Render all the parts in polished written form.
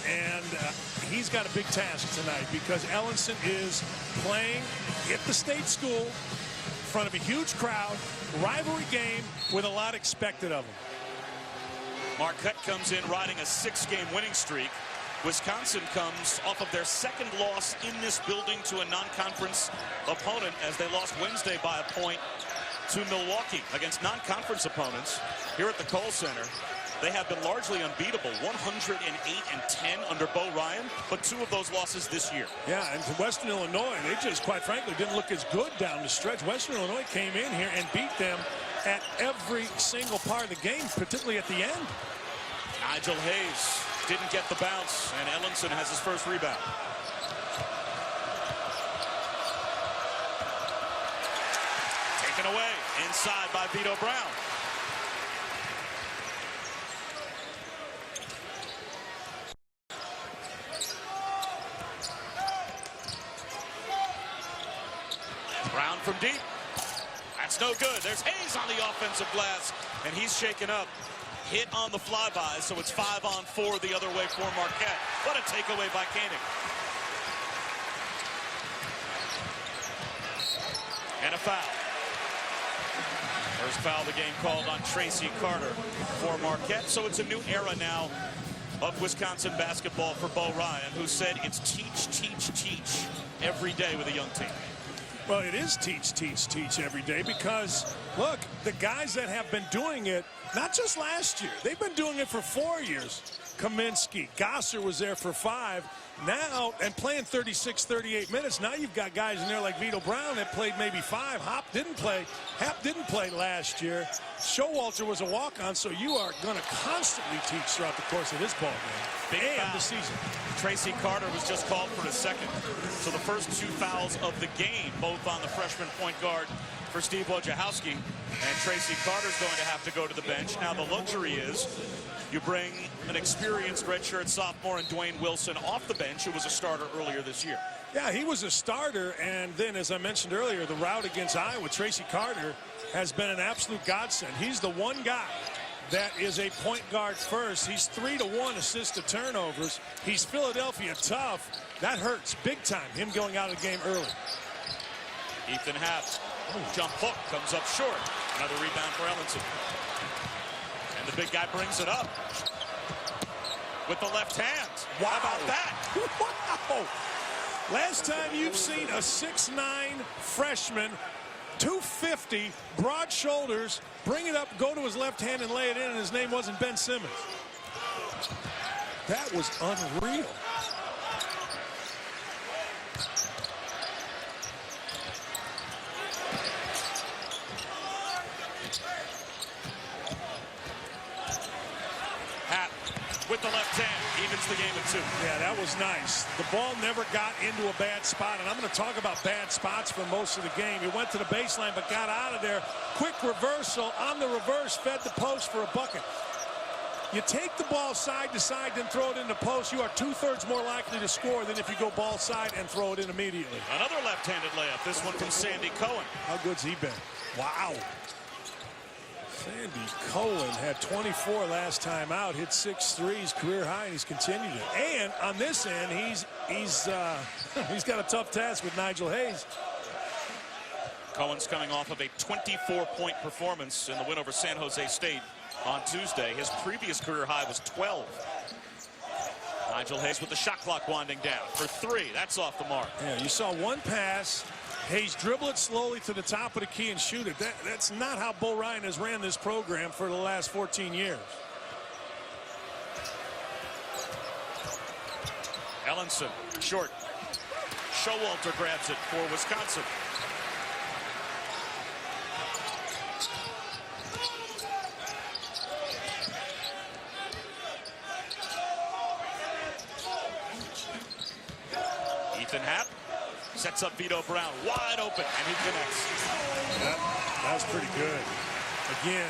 and he's got a big task tonight because Ellenson is playing at the state school in front of a huge crowd, rivalry game with a lot expected of him. Marquette comes in riding a 6-game winning streak. Wisconsin comes off of their second loss in this building to a non-conference opponent as they lost Wednesday by a point to Milwaukee. Against non-conference opponents here at the Kohl Center, they have been largely unbeatable, 108-10 under Bo Ryan, but 2 of those losses this year. Yeah, and to Western Illinois, they just, quite frankly, didn't look as good down the stretch. Western Illinois came in here and beat them at every single part of the game, particularly at the end. Nigel Hayes didn't get the bounce, and Ellenson has his first rebound. Taken away inside by Vito Brown. Brown from deep. That's no good. There's Hayes on the offensive glass, and he's shaken up. Hit on the flyby, so it's 5-on-4 the other way for Marquette. What a takeaway by Koenig. And a foul. First foul of the game called on Tracy Carter for Marquette. So it's a new era now of Wisconsin basketball for Bo Ryan, who said it's teach, teach, teach every day with a young team. Well, it is teach, teach, teach every day because, look, the guys that have been doing it, not just last year, they've been doing it for 4 years. Kaminsky, Gosser was there for 5. Now, and playing 36, 38 minutes, now you've got guys in there like Vito Brown that played maybe 5. Hap didn't play last year. Showalter was a walk-on, so you are going to constantly teach throughout the course of this ball game and the season. Tracy Carter was just called for a second. So the first 2 fouls of the game, both on the freshman point guard for Steve Wojciechowski, and Tracy Carter's going to have to go to the bench. Now the luxury is you bring an experienced redshirt sophomore and Dwayne Wilson off the bench, who was a starter earlier this year. Yeah, he was a starter, and then, as I mentioned earlier, the rout against Iowa, Tracy Carter has been an absolute godsend. He's the one guy that is a point guard first. He's 3-to-1 assist to turnovers. He's Philadelphia tough. That hurts big time, him going out of the game early. Ethan Happ, jump hook, comes up short. Another rebound for Ellenson. And the big guy brings it up with the left hand. Wow. How about that? Wow. Last time you've seen a 6'9 freshman, 250, broad shoulders, bring it up, go to his left hand and lay it in, and his name wasn't Ben Simmons. That was unreal. With the left hand, evens the game at 2. Yeah, that was nice. The ball never got into a bad spot, and I'm going to talk about bad spots for most of the game. He went to the baseline but got out of there. Quick reversal on the reverse, fed the post for a bucket. You take the ball side to side, then throw it in the post, you are 2/3 more likely to score than if you go ball side and throw it in immediately. Another left-handed layup, this one from Sandy Cohen. How good's he been? Wow. Sandy Cohen had 24 last time out, hit 6 threes, career high, and he's continued it. And on this end, he's got a tough task with Nigel Hayes. Cohen's coming off of a 24-point performance in the win over San Jose State on Tuesday. His previous career high was 12. Nigel Hayes with the shot clock winding down for 3. That's off the mark. Yeah, you saw one pass. Hayes dribble it slowly to the top of the key and shoot it. That's not how Bo Ryan has ran this program for the last 14 years. Ellenson, short. Showalter grabs it for Wisconsin. Ethan Happ sets up Vito Brown wide open, and he connects. That was pretty good. Again,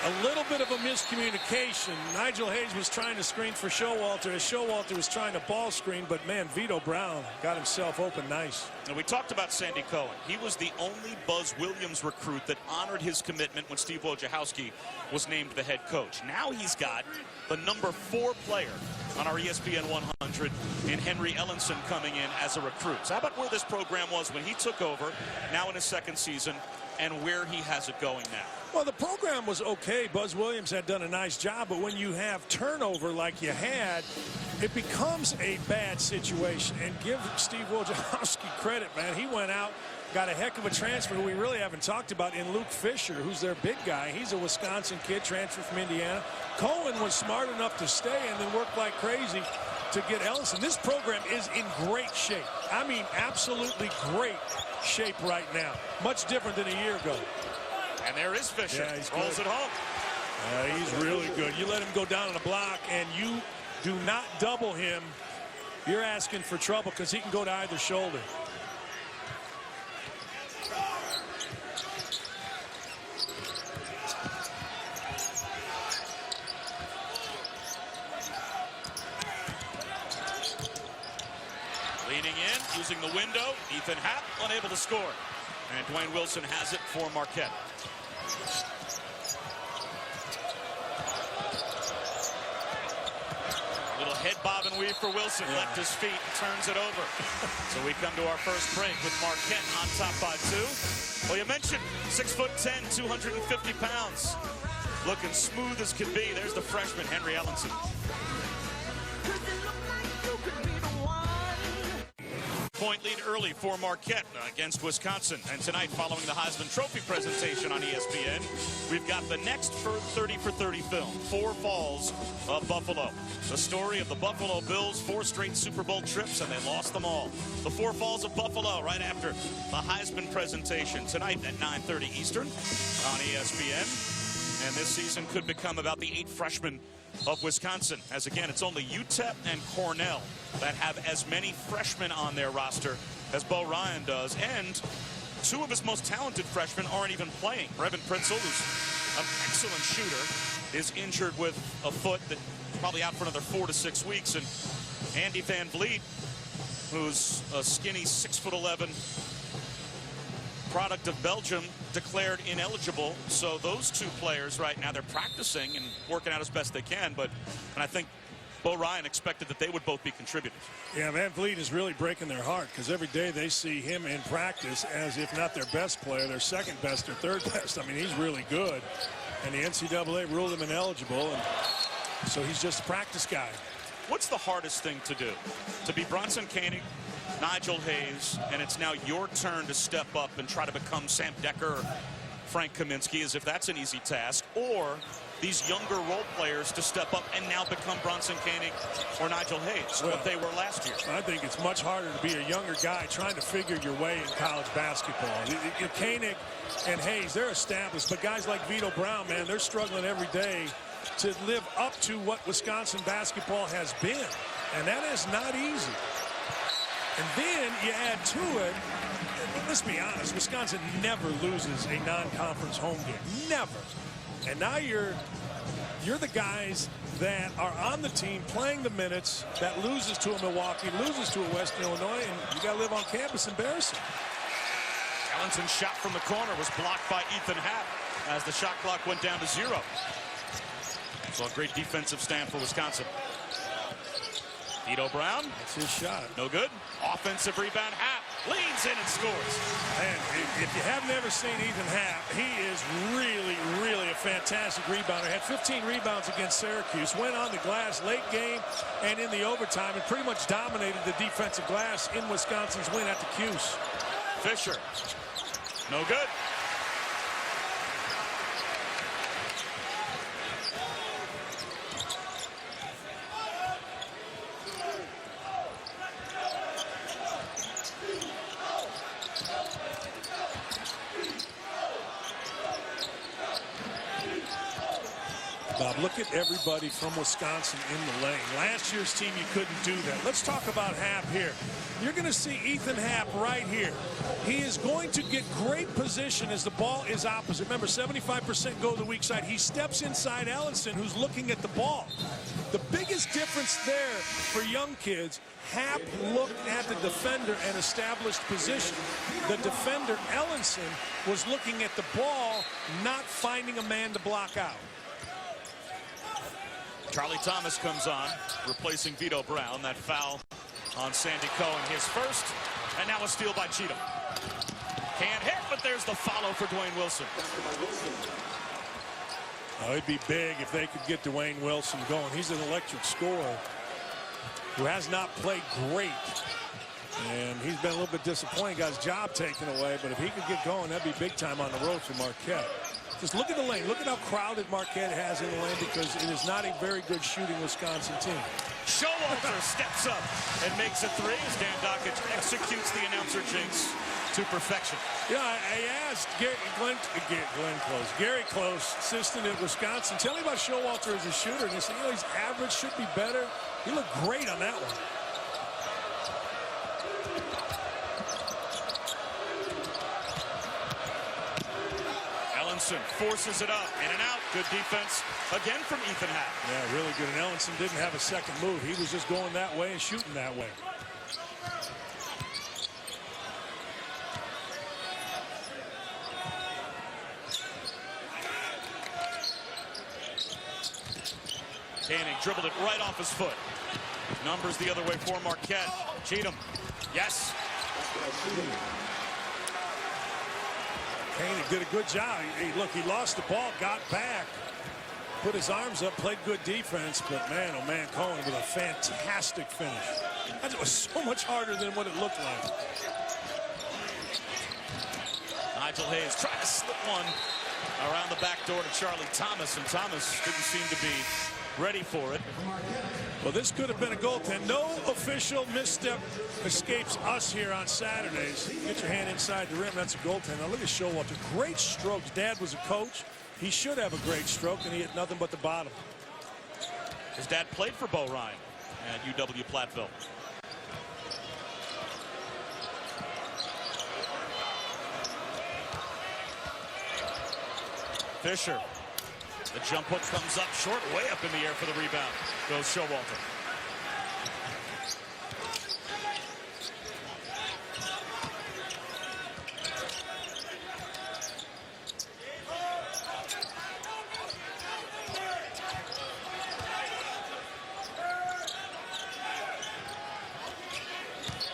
A little bit of a miscommunication. Nigel Hayes was trying to screen for Showalter as Showalter was trying to ball screen, but man, Vito Brown got himself open nice. And we talked about Sandy Cohen. He was the only Buzz Williams recruit that honored his commitment when Steve Wojciechowski was named the head coach. Now he's got the number 4 player on our ESPN 100 in Henry Ellenson coming in as a recruit. So how about where this program was when he took over, now in his 2nd season, and where he has it going now? Well, the program was okay. Buzz Williams had done a nice job, but when you have turnover like you had, it becomes a bad situation. And give Steve Wojciechowski credit, man. He went out, got a heck of a transfer who we really haven't talked about in Luke Fisher, who's their big guy. He's a Wisconsin kid, transferred from Indiana. Cohen was smart enough to stay and then work like crazy to get Ellison. This program is in great shape. I mean, absolutely great shape right now. Much different than a year ago. And there is Fisher. Yeah, he's rolls good. it home. He's really good. You let him go down on the block and you do not double him, you're asking for trouble because he can go to either shoulder. Leaning in, using the window. Ethan Happ unable to score. And Dwayne Wilson has it for Marquette. Little head bob and weave for Wilson. Yeah. Left his feet, turns it over. So we come to our first break with Marquette on top by 2. Well, you mentioned 6'10", 250 pounds. Looking smooth as can be. There's the freshman, Henry Ellenson. Point lead early for Marquette against Wisconsin. And tonight, following the Heisman Trophy presentation on ESPN, we've got the next 30 for 30 film, 4 Falls of Buffalo. The story of the Buffalo Bills, 4 straight Super Bowl trips, and they lost them all. The 4 Falls of Buffalo right after the Heisman presentation tonight at 9:30 Eastern on ESPN. And this season could become about the 8 freshmen of Wisconsin, as again, it's only UTEP and Cornell that have as many freshmen on their roster as Bo Ryan does, and 2 of his most talented freshmen aren't even playing. Brevin Pritzel, who's an excellent shooter, is injured with a foot that probably out for another 4 to 6 weeks, and Andy Van Vliet, who's a skinny 6'11" product of Belgium, declared ineligible. So those 2 players right now, they're practicing and working out as best they can, and I think Bo Ryan expected that they would both be contributors. Yeah, Van Vliet is really breaking their heart because every day they see him in practice as if not their best player, their second best or third best. I mean, he's really good. And the NCAA ruled him ineligible, and so he's just a practice guy. What's the hardest thing to do? To be Bronson Koenig, Nigel Hayes, and it's now your turn to step up and try to become Sam Decker, Frank Kaminsky, as if that's an easy task, or these younger role players to step up and now become Bronson Koenig or Nigel Hayes, what they were last year. I think it's much harder to be a younger guy trying to figure your way in college basketball. Koenig and Hayes, they're established, but guys like Vito Brown, man, they're struggling every day to live up to what Wisconsin basketball has been, and that is not easy. And then you add to it, let's be honest, Wisconsin never loses a non-conference home game. Never. And now you're the guys that are on the team playing the minutes that loses to a Milwaukee, loses to a Western Illinois, and you got to live on campus embarrassing. Ellenson's shot from the corner was blocked by Ethan Happ as the shot clock went down to 0. So a great defensive stand for Wisconsin. Vito Brown. That's his shot. No good. Offensive rebound. Happ leans in and scores. Man, if you have never seen Ethan Happ, he is really, really a fantastic rebounder. Had 15 rebounds against Syracuse. Went on the glass late game and in the overtime and pretty much dominated the defensive glass in Wisconsin's win at the Cuse. Fisher. No good. Bob, look at everybody from Wisconsin in the lane. Last year's team, you couldn't do that. Let's talk about Happ here. You're going to see Ethan Happ right here. He is going to get great position as the ball is opposite. Remember, 75% go to the weak side. He steps inside Ellenson, who's looking at the ball. The biggest difference there for young kids, Happ looked at the defender and established position. The defender, Ellenson, was looking at the ball, not finding a man to block out. Charlie Thomas comes on, replacing Vito Brown. That foul on Sandy Cohen, his first, and now a steal by Cheatham. Can't hit, but there's the follow for Dwayne Wilson. Oh, it'd be big if they could get Dwayne Wilson going. He's an electric scorer who has not played great. And he's been a little bit disappointed, got his job taken away. But if he could get going, that'd be big time on the road for Marquette. Just look at the lane. Look at how crowded Marquette has in the lane, because it is not a very good shooting Wisconsin team. Showalter steps up and makes a three as Dan Dockich executes the announcer jinx to perfection. Yeah, I asked Gary Close, assistant at Wisconsin, tell me about Showalter as a shooter. And he said, you know, his average should be better. He looked great on that one. Ellenson forces it up, in and out. Good defense again from Ethan Happ. Yeah, really good. And Ellenson didn't have a second move. He was just going that way and shooting that way. Canning dribbled it right off his foot. Numbers the other way for Marquette. Cheatham. Yes. Canning did a good job. Look, he lost the ball, got back, put his arms up, played good defense. But man, oh man, Cohen with a fantastic finish. That was so much harder than what it looked like. Nigel Hayes tried to slip one around the back door to Charlie Thomas, and Thomas didn't seem to be ready for it. Well, this could have been a goaltend. No official misstep escapes us here on Saturdays. Get your hand inside the rim. That's a goaltend. Now look at Showalter. Great strokes. Dad was a coach. He should have a great stroke, and he hit nothing but the bottom. His dad played for Bo Ryan at UW Platteville. Fisher. The jump hook comes up short, way up in the air for the rebound. Goes Showalter.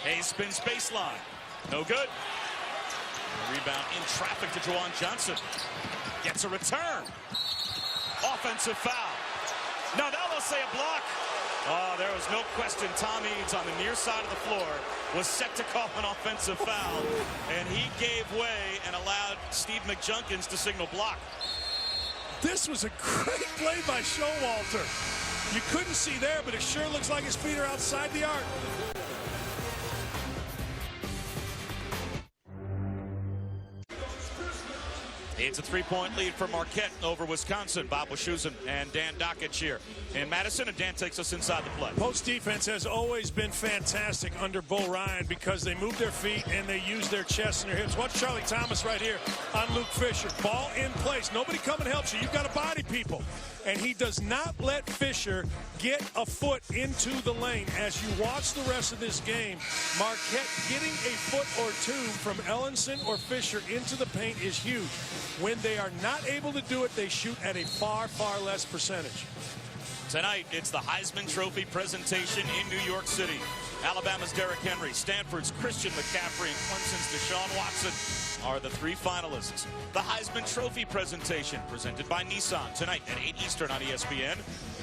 Hayes spins baseline. No good. Rebound in traffic to Juwan Johnson. Gets a return. Offensive foul. No, that will say a block. Oh, there was no question. Tom Eads on the near side of the floor was set to call an offensive foul, and he gave way and allowed Steve McJunkins to signal block. This was a great play by Showalter. You couldn't see there, but it sure looks like his feet are outside the arc. It's a three-point lead for Marquette over Wisconsin. Bob Wischusen and Dan Dockich here in Madison, and Dan takes us inside the play. Post defense has always been fantastic under Bo Ryan because they move their feet and they use their chest and their hips. Watch Charlie Thomas right here on Luke Fisher. Ball in place. Nobody come and helps you. You've got to body people. And he does not let Fisher get a foot into the lane. As you watch the rest of this game, Marquette getting a foot or two from Ellenson or Fisher into the paint is huge. When they are not able to do it, they shoot at a far, far less percentage. Tonight, it's the Heisman Trophy presentation in New York City. Alabama's Derrick Henry, Stanford's Christian McCaffrey, and Clemson's Deshaun Watson are the three finalists. The Heisman Trophy presentation presented by Nissan tonight at 8 Eastern on ESPN.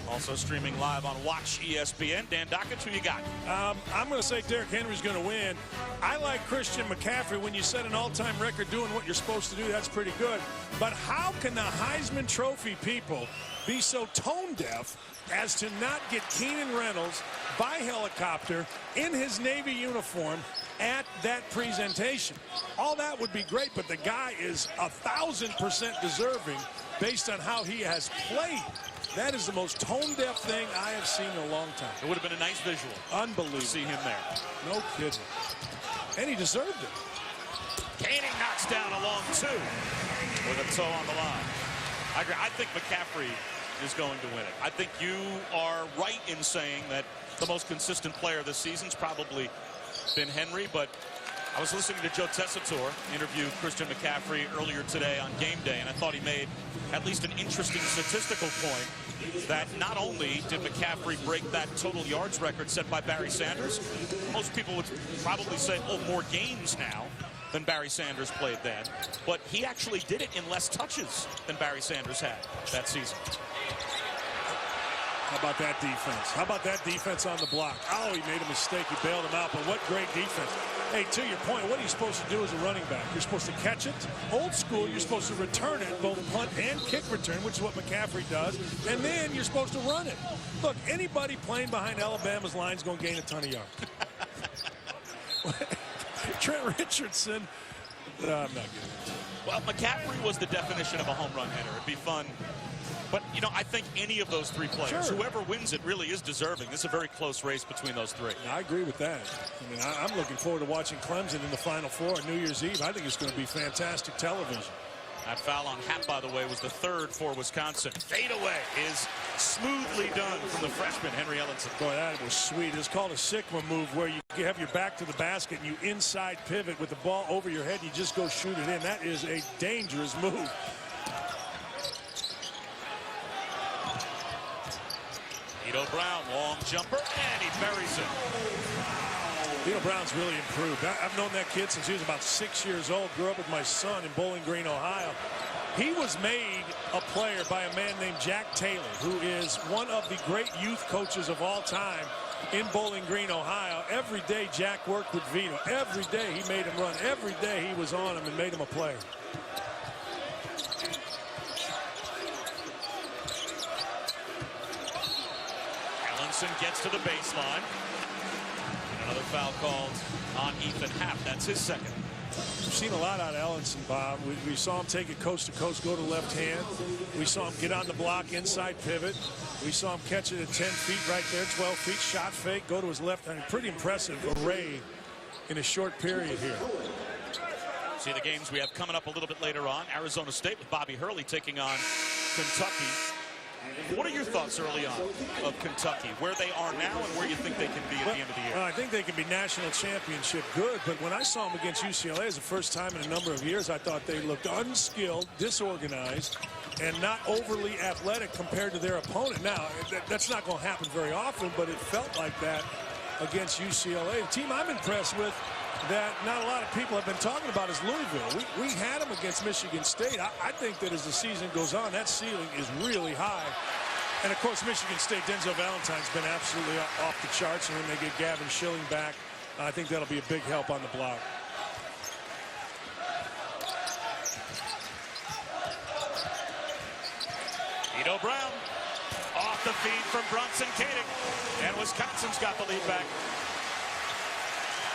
Also streaming live on Watch ESPN. Dan Dockich, who you got? I'm going to say Derrick Henry's going to win. I like Christian McCaffrey. When you set an all-time record doing what you're supposed to do, that's pretty good. But how can the Heisman Trophy people be so tone deaf as to not get Keenan Reynolds by helicopter in his Navy uniform at that presentation? All that would be great, but the guy is 1,000% deserving based on how he has played. That is the most tone-deaf thing I have seen in a long time. It would have been a nice visual. Unbelievable. To see him there. No kidding. And he deserved it. Koenig knocks down a long two with a toe on the line. I agree. I think McCaffrey is going to win it. I think you are right in saying that the most consistent player this season's probably been Henry, but I was listening to Joe Tessitore interview Christian McCaffrey earlier today on game day, and I thought he made at least an interesting statistical point that not only did McCaffrey break that total yards record set by Barry Sanders, most people would probably say, oh, more games now than Barry Sanders played then, but he actually did it in less touches than Barry Sanders had that season. How about that defense? How about that defense on the block? Oh, he made a mistake. He bailed him out, but what great defense. Hey, to your point, what are you supposed to do as a running back? You're supposed to catch it. Old school, you're supposed to return it, both punt and kick return, which is what McCaffrey does, and then you're supposed to run it. Look, anybody playing behind Alabama's line is going to gain a ton of yards. Trent Richardson, I'm not getting it. Well, McCaffrey was the definition of a home run hitter. It'd be fun. But, you know, I think any of those three players, sure, whoever wins it really is deserving. This is a very close race between those three. I agree with that. I mean, I'm looking forward to watching Clemson in the Final Four on New Year's Eve. I think it's going to be fantastic television. That foul on Happ, by the way, was the third for Wisconsin. Fadeaway is smoothly done from the freshman, Henry Ellenson. Boy, that was sweet. It's called a Sigma move where you have your back to the basket and you inside pivot with the ball over your head. You just go shoot it in. That is a dangerous move. Vito Brown, long jumper, and he buries it. Vito Brown's really improved. I've known that kid since he was about 6 years old. Grew up with my son in Bowling Green, Ohio. He was made a player by a man named Jack Taylor, who is one of the great youth coaches of all time in Bowling Green, Ohio. Every day Jack worked with Vito. Every day he made him run. Every day he was on him and made him a player. Gets to the baseline. Another foul called on Ethan Happ. That's his second. We've seen a lot out of Ellenson, Bob. We saw him take it coast to coast, go to left hand. We saw him get on the block, inside pivot. We saw him catch it at 10 feet right there, 12 feet, shot fake, go to his left hand. Pretty impressive array in a short period here. See the games we have coming up a little bit later on. Arizona State with Bobby Hurley taking on Kentucky. What are your thoughts early on of Kentucky, where they are now and where you think they can be at the end of the year? Well, I think they can be national championship good, but when I saw them against UCLA, it's the first time in a number of years I thought they looked unskilled, disorganized, and not overly athletic compared to their opponent. Now, that's not going to happen very often, but it felt like that against UCLA. The team I'm impressed with that not a lot of people have been talking about is Louisville. We had them against Michigan State. I think that as the season goes on, that ceiling is really high. And, of course, Michigan State, Denzel Valentine's been absolutely off the charts. And when they get Gavin Schilling back, I think that'll be a big help on the block. Vito Brown off the feed from Bronson Koenig. And Wisconsin's got the lead back.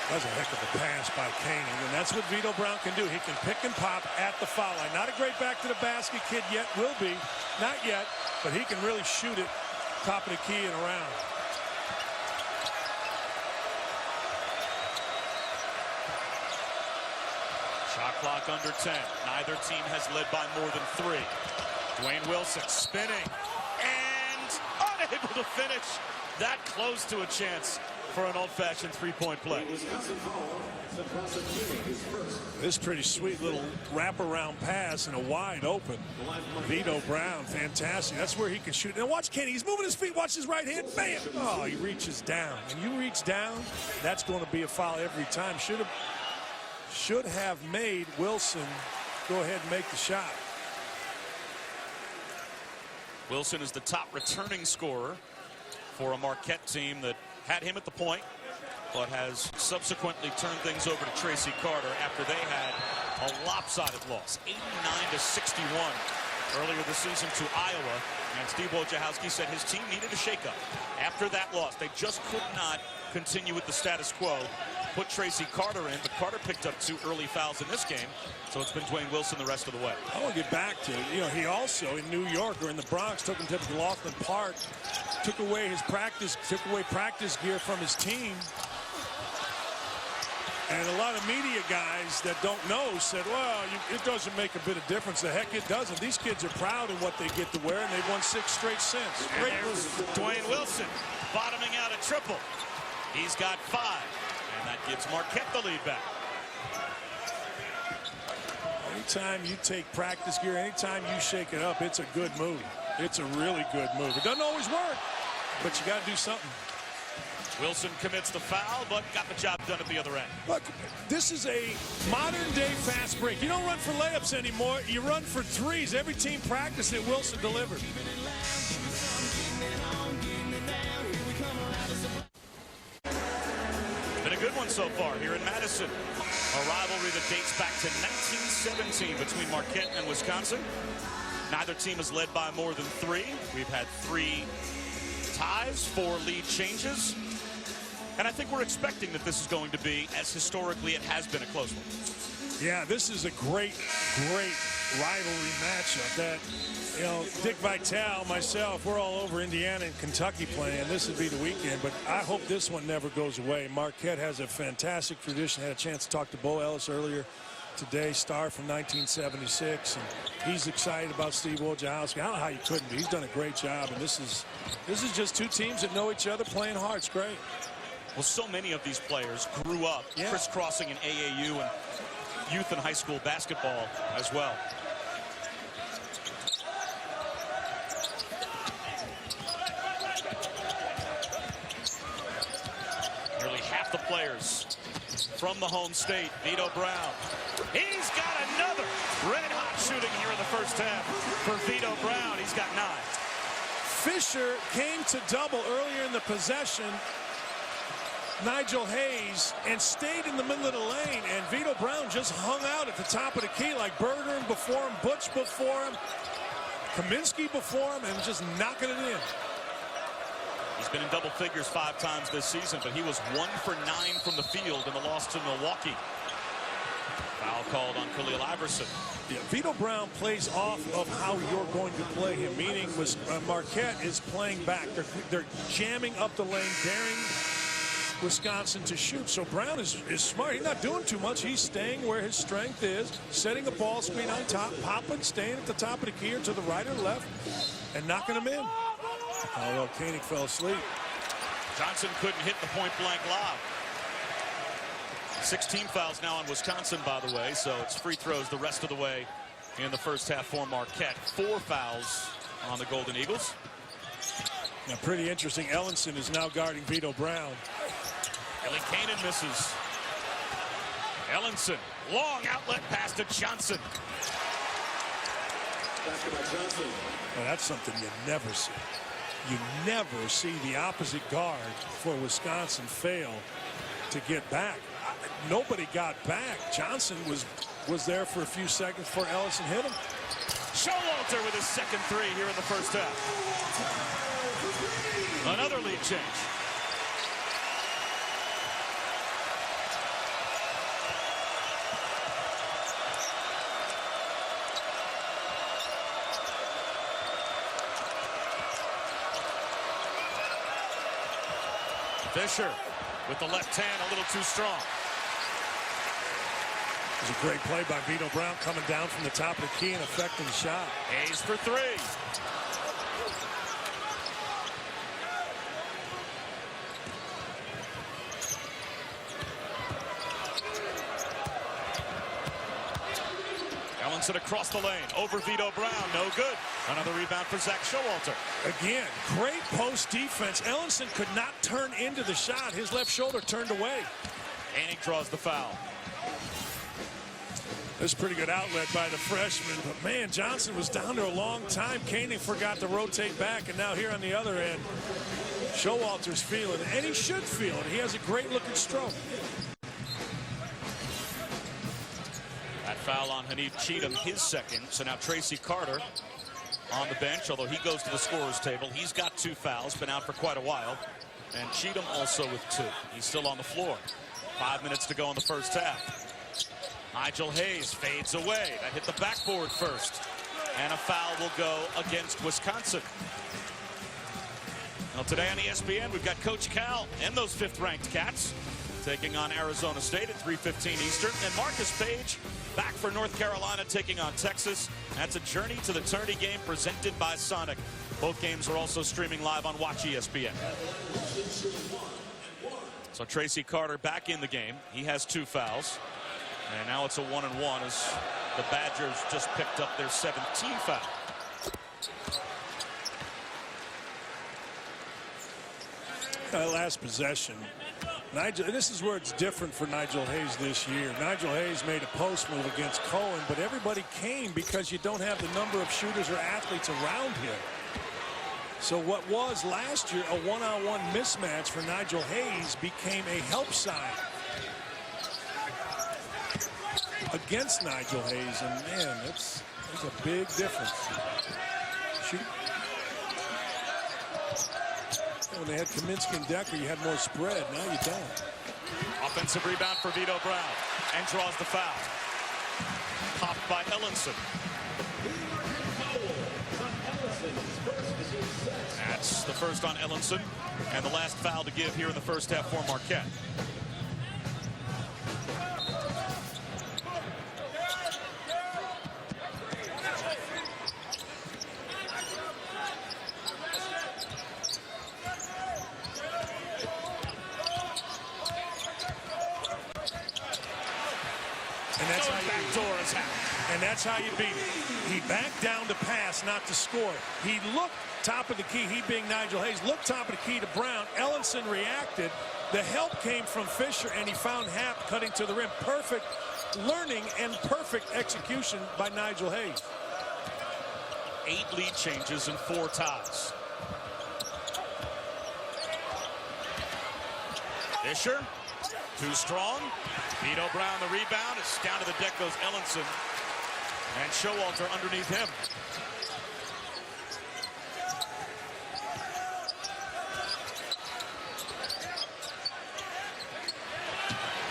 That was a heck of a pass by Koenig, and that's what Vito Brown can do. He can pick and pop at the foul line. Not a great back-to-the-basket kid yet, will be. Not yet, but he can really shoot it top of the key and around. Shot clock under 10. Neither team has led by more than 3. Dwayne Wilson spinning and unable to finish. That close to a chance for an old-fashioned three-point play. This pretty sweet little wraparound pass and a wide open. Vito Brown, fantastic. That's where he can shoot. Now watch Kenny. He's moving his feet. Watch his right hand. Bam! Oh, he reaches down. When you reach down, that's going to be a foul every time. Should have made Wilson go ahead and make the shot. Wilson is the top returning scorer for a Marquette team that had him at the point, but has subsequently turned things over to Tracy Carter after they had a lopsided loss, 89-61 earlier this season to Iowa. And Steve Wojciechowski said his team needed a shakeup. After that loss, they just could not continue with the status quo put Tracy Carter in, but Carter picked up 2 early fouls in this game, so it's been Dwayne Wilson the rest of the way. I want to get back to, he also in New York or in the Bronx took him to Laughlin Park, took away practice gear from his team. And a lot of media guys that don't know said, well, it doesn't make a bit of difference. The heck it doesn't. These kids are proud of what they get to wear, and they've won 6 straight since. Great move. Dwayne Wilson bottoming out a triple. He's got 5, and that gives Marquette the lead back. Anytime you take practice gear, anytime you shake it up, it's a good move. It's a really good move. It doesn't always work, but you got to do something. Wilson commits the foul, but got the job done at the other end. Look, this is a modern-day fast break. You don't run for layups anymore. You run for threes. Every team practiced it. Wilson delivered. Been a good one so far here in Madison. A rivalry that dates back to 1917 between Marquette and Wisconsin. Neither team has led by more than 3. We've had 3 ties, 4 lead changes. And I think we're expecting that this is going to be, as historically it has been, a close one. Yeah, this is a great rivalry matchup that, Dick Vitale, myself, we're all over Indiana and Kentucky playing. This would be the weekend, but I hope this one never goes away. Marquette has a fantastic tradition. Had a chance to talk to Bo Ellis earlier today, star from 1976, and he's excited about Steve Wojciechowski. I don't know how you couldn't be. He's done a great job, and this is just 2 teams that know each other playing hard. It's great. Well, so many of these players grew up crisscrossing in AAU and youth and high school basketball as well. Nearly half the players from the home state. Vito Brown. He's got another red-hot shooting here in the first half for Vito Brown. He's got 9. Fisher came to double earlier in the possession, Nigel Hayes, and stayed in the middle of the lane, and Vito Brown just hung out at the top of the key like Bergeron before him, Butch before him, Kaminsky before him, and just knocking it in. He's been in double figures 5 times this season, but he was 1 for 9 from the field in the loss to Milwaukee. Foul called on Khalil Iverson. Yeah, Vito Brown plays off of how you're going to play him, meaning Marquette is playing back. They're jamming up the lane, daring Wisconsin to shoot. So Brown is smart. He's not doing too much. He's staying where his strength is, setting a ball screen on top, popping, staying at the top of the key or to the right or left, and knocking them in. Although Koenig fell asleep. Johnson couldn't hit the point-blank lob. 16 fouls now on Wisconsin, by the way, so it's free throws the rest of the way in the first half for Marquette. 4 fouls on the Golden Eagles. Now, pretty interesting. Ellenson is now guarding Vito Brown. Ellie Kanan misses. Ellenson, long outlet pass to Johnson. Well, that's something you never see. You never see the opposite guard for Wisconsin fail to get back. Nobody got back. Johnson was there for a few seconds before Ellison hit him. Showalter with his second 3 here in the first half. Another lead change. Fisher with the left hand a little too strong. It was a great play by Vito Brown coming down from the top of the key and affecting the shot. Hayes for 3. Ellenson across the lane over Vito Brown. No good. Another rebound for Zach Showalter. Again, great post defense. Ellenson could not turn into the shot. His left shoulder turned away. Koenig draws the foul. This is a pretty good outlet by the freshman, but man, Johnson was down there a long time. Koenig forgot to rotate back, and now here on the other end, Showalter's feeling it, and he should feel it. He has a great looking stroke. That foul on Hanif Cheatham, his second. So now Tracy Carter on the bench, although he goes to the scorer's table. He's got 2 fouls, been out for quite a while. And Cheatham also with 2. He's still on the floor. 5 minutes to go in the first half. Nigel Hayes fades away. That hit the backboard first. And a foul will go against Wisconsin. Well, today on ESPN, we've got Coach Cal and those 5th-ranked Cats taking on Arizona State at 3:15 Eastern. And Marcus Page back for North Carolina taking on Texas. That's a journey to the tourney game presented by Sonic. Both games are also streaming live on Watch ESPN. So Tracy Carter back in the game. He has 2 fouls. And now it's a 1-and-1 as the Badgers just picked up their 17th foul. Last possession. This is where it's different for Nigel Hayes this year. Nigel Hayes made a post move against Cohen, but everybody came because you don't have the number of shooters or athletes around him. So what was last year a one-on-one mismatch for Nigel Hayes became a help sign against Nigel Hayes, and man, that's a big difference. Shoot. When they had Kaminsky and Decker, you had more spread. Now you don't. Offensive rebound for Vito Brown, and draws the foul. Popped by Ellenson. That's the first on Ellenson, and the last foul to give here in the first half for Marquette. And that's how you beat it. He backed down to pass, not to score. He looked top of the key, he being Nigel Hayes, looked top of the key to Brown. Ellenson reacted. The help came from Fisher, and he found Happ cutting to the rim. Perfect learning and perfect execution by Nigel Hayes. 8 lead changes and 4 ties. Fisher, too strong. Vito Brown, the rebound. It's down to the deck goes Ellenson. And Showalter underneath him.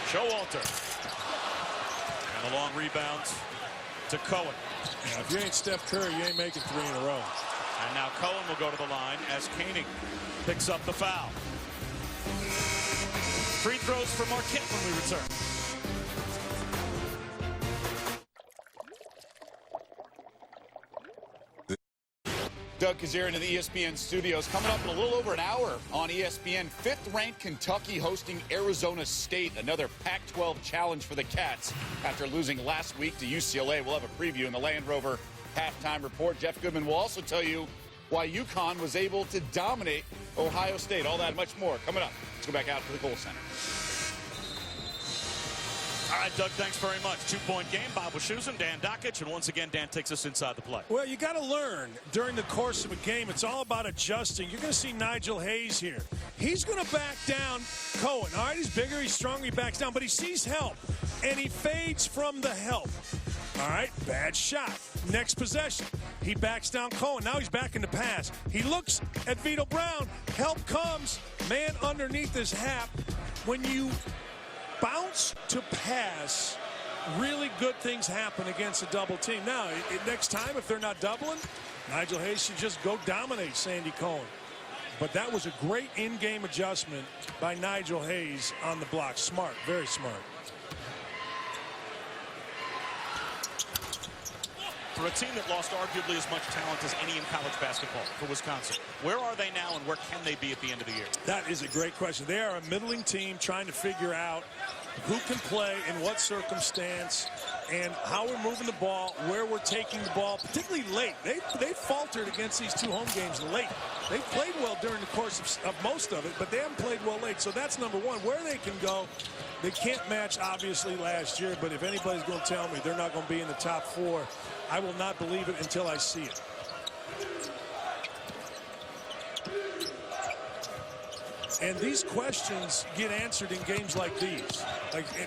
Showalter. And a long rebound to Cohen. Now, if you ain't Steph Curry, you ain't making 3 in a row. And now Cohen will go to the line as Koenig picks up the foul. Free throws for Marquette when we return. Doug Kazarian in the ESPN studios. Coming up in a little over an hour on ESPN, 5th-ranked Kentucky hosting Arizona State. Another Pac-12 challenge for the Cats after losing last week to UCLA. We'll have a preview in the Land Rover halftime report. Jeff Goodman will also tell you why UConn was able to dominate Ohio State. All that and much more coming up. Let's go back out to the Kohl Center. All right, Doug, thanks very much. 2-point game. Bob Wischusen, Dan Dockich, and once again, Dan takes us inside the play. Well, you got to learn during the course of a game. It's all about adjusting. You're going to see Nigel Hayes here. He's going to back down Cohen. All right, he's bigger, he's stronger, he backs down, but he sees help, and he fades from the help. All right, bad shot. Next possession, he backs down Cohen. Now he's back in the pass. He looks at Vito Brown. Help comes. Man underneath his Happ. When you bounce to pass, really good things happen against a double team. Now, next time, if they're not doubling, Nigel Hayes should just go dominate Sandy Cohen. But that was a great in-game adjustment by Nigel Hayes on the block. Smart, very smart. For a team that lost arguably as much talent as any in college basketball for Wisconsin, where are they now and where can they be at the end of the year? That is a great question. They are a middling team trying to figure out who can play in what circumstance and how we're moving the ball, where we're taking the ball, particularly late. They faltered against these 2 home games late. They played well during the course of most of it, but they haven't played well late. So that's number one. Where they can go, they can't match, obviously, last year. But if anybody's going to tell me they're not going to be in the top 4, I will not believe it until I see it. And these questions get answered in games like these.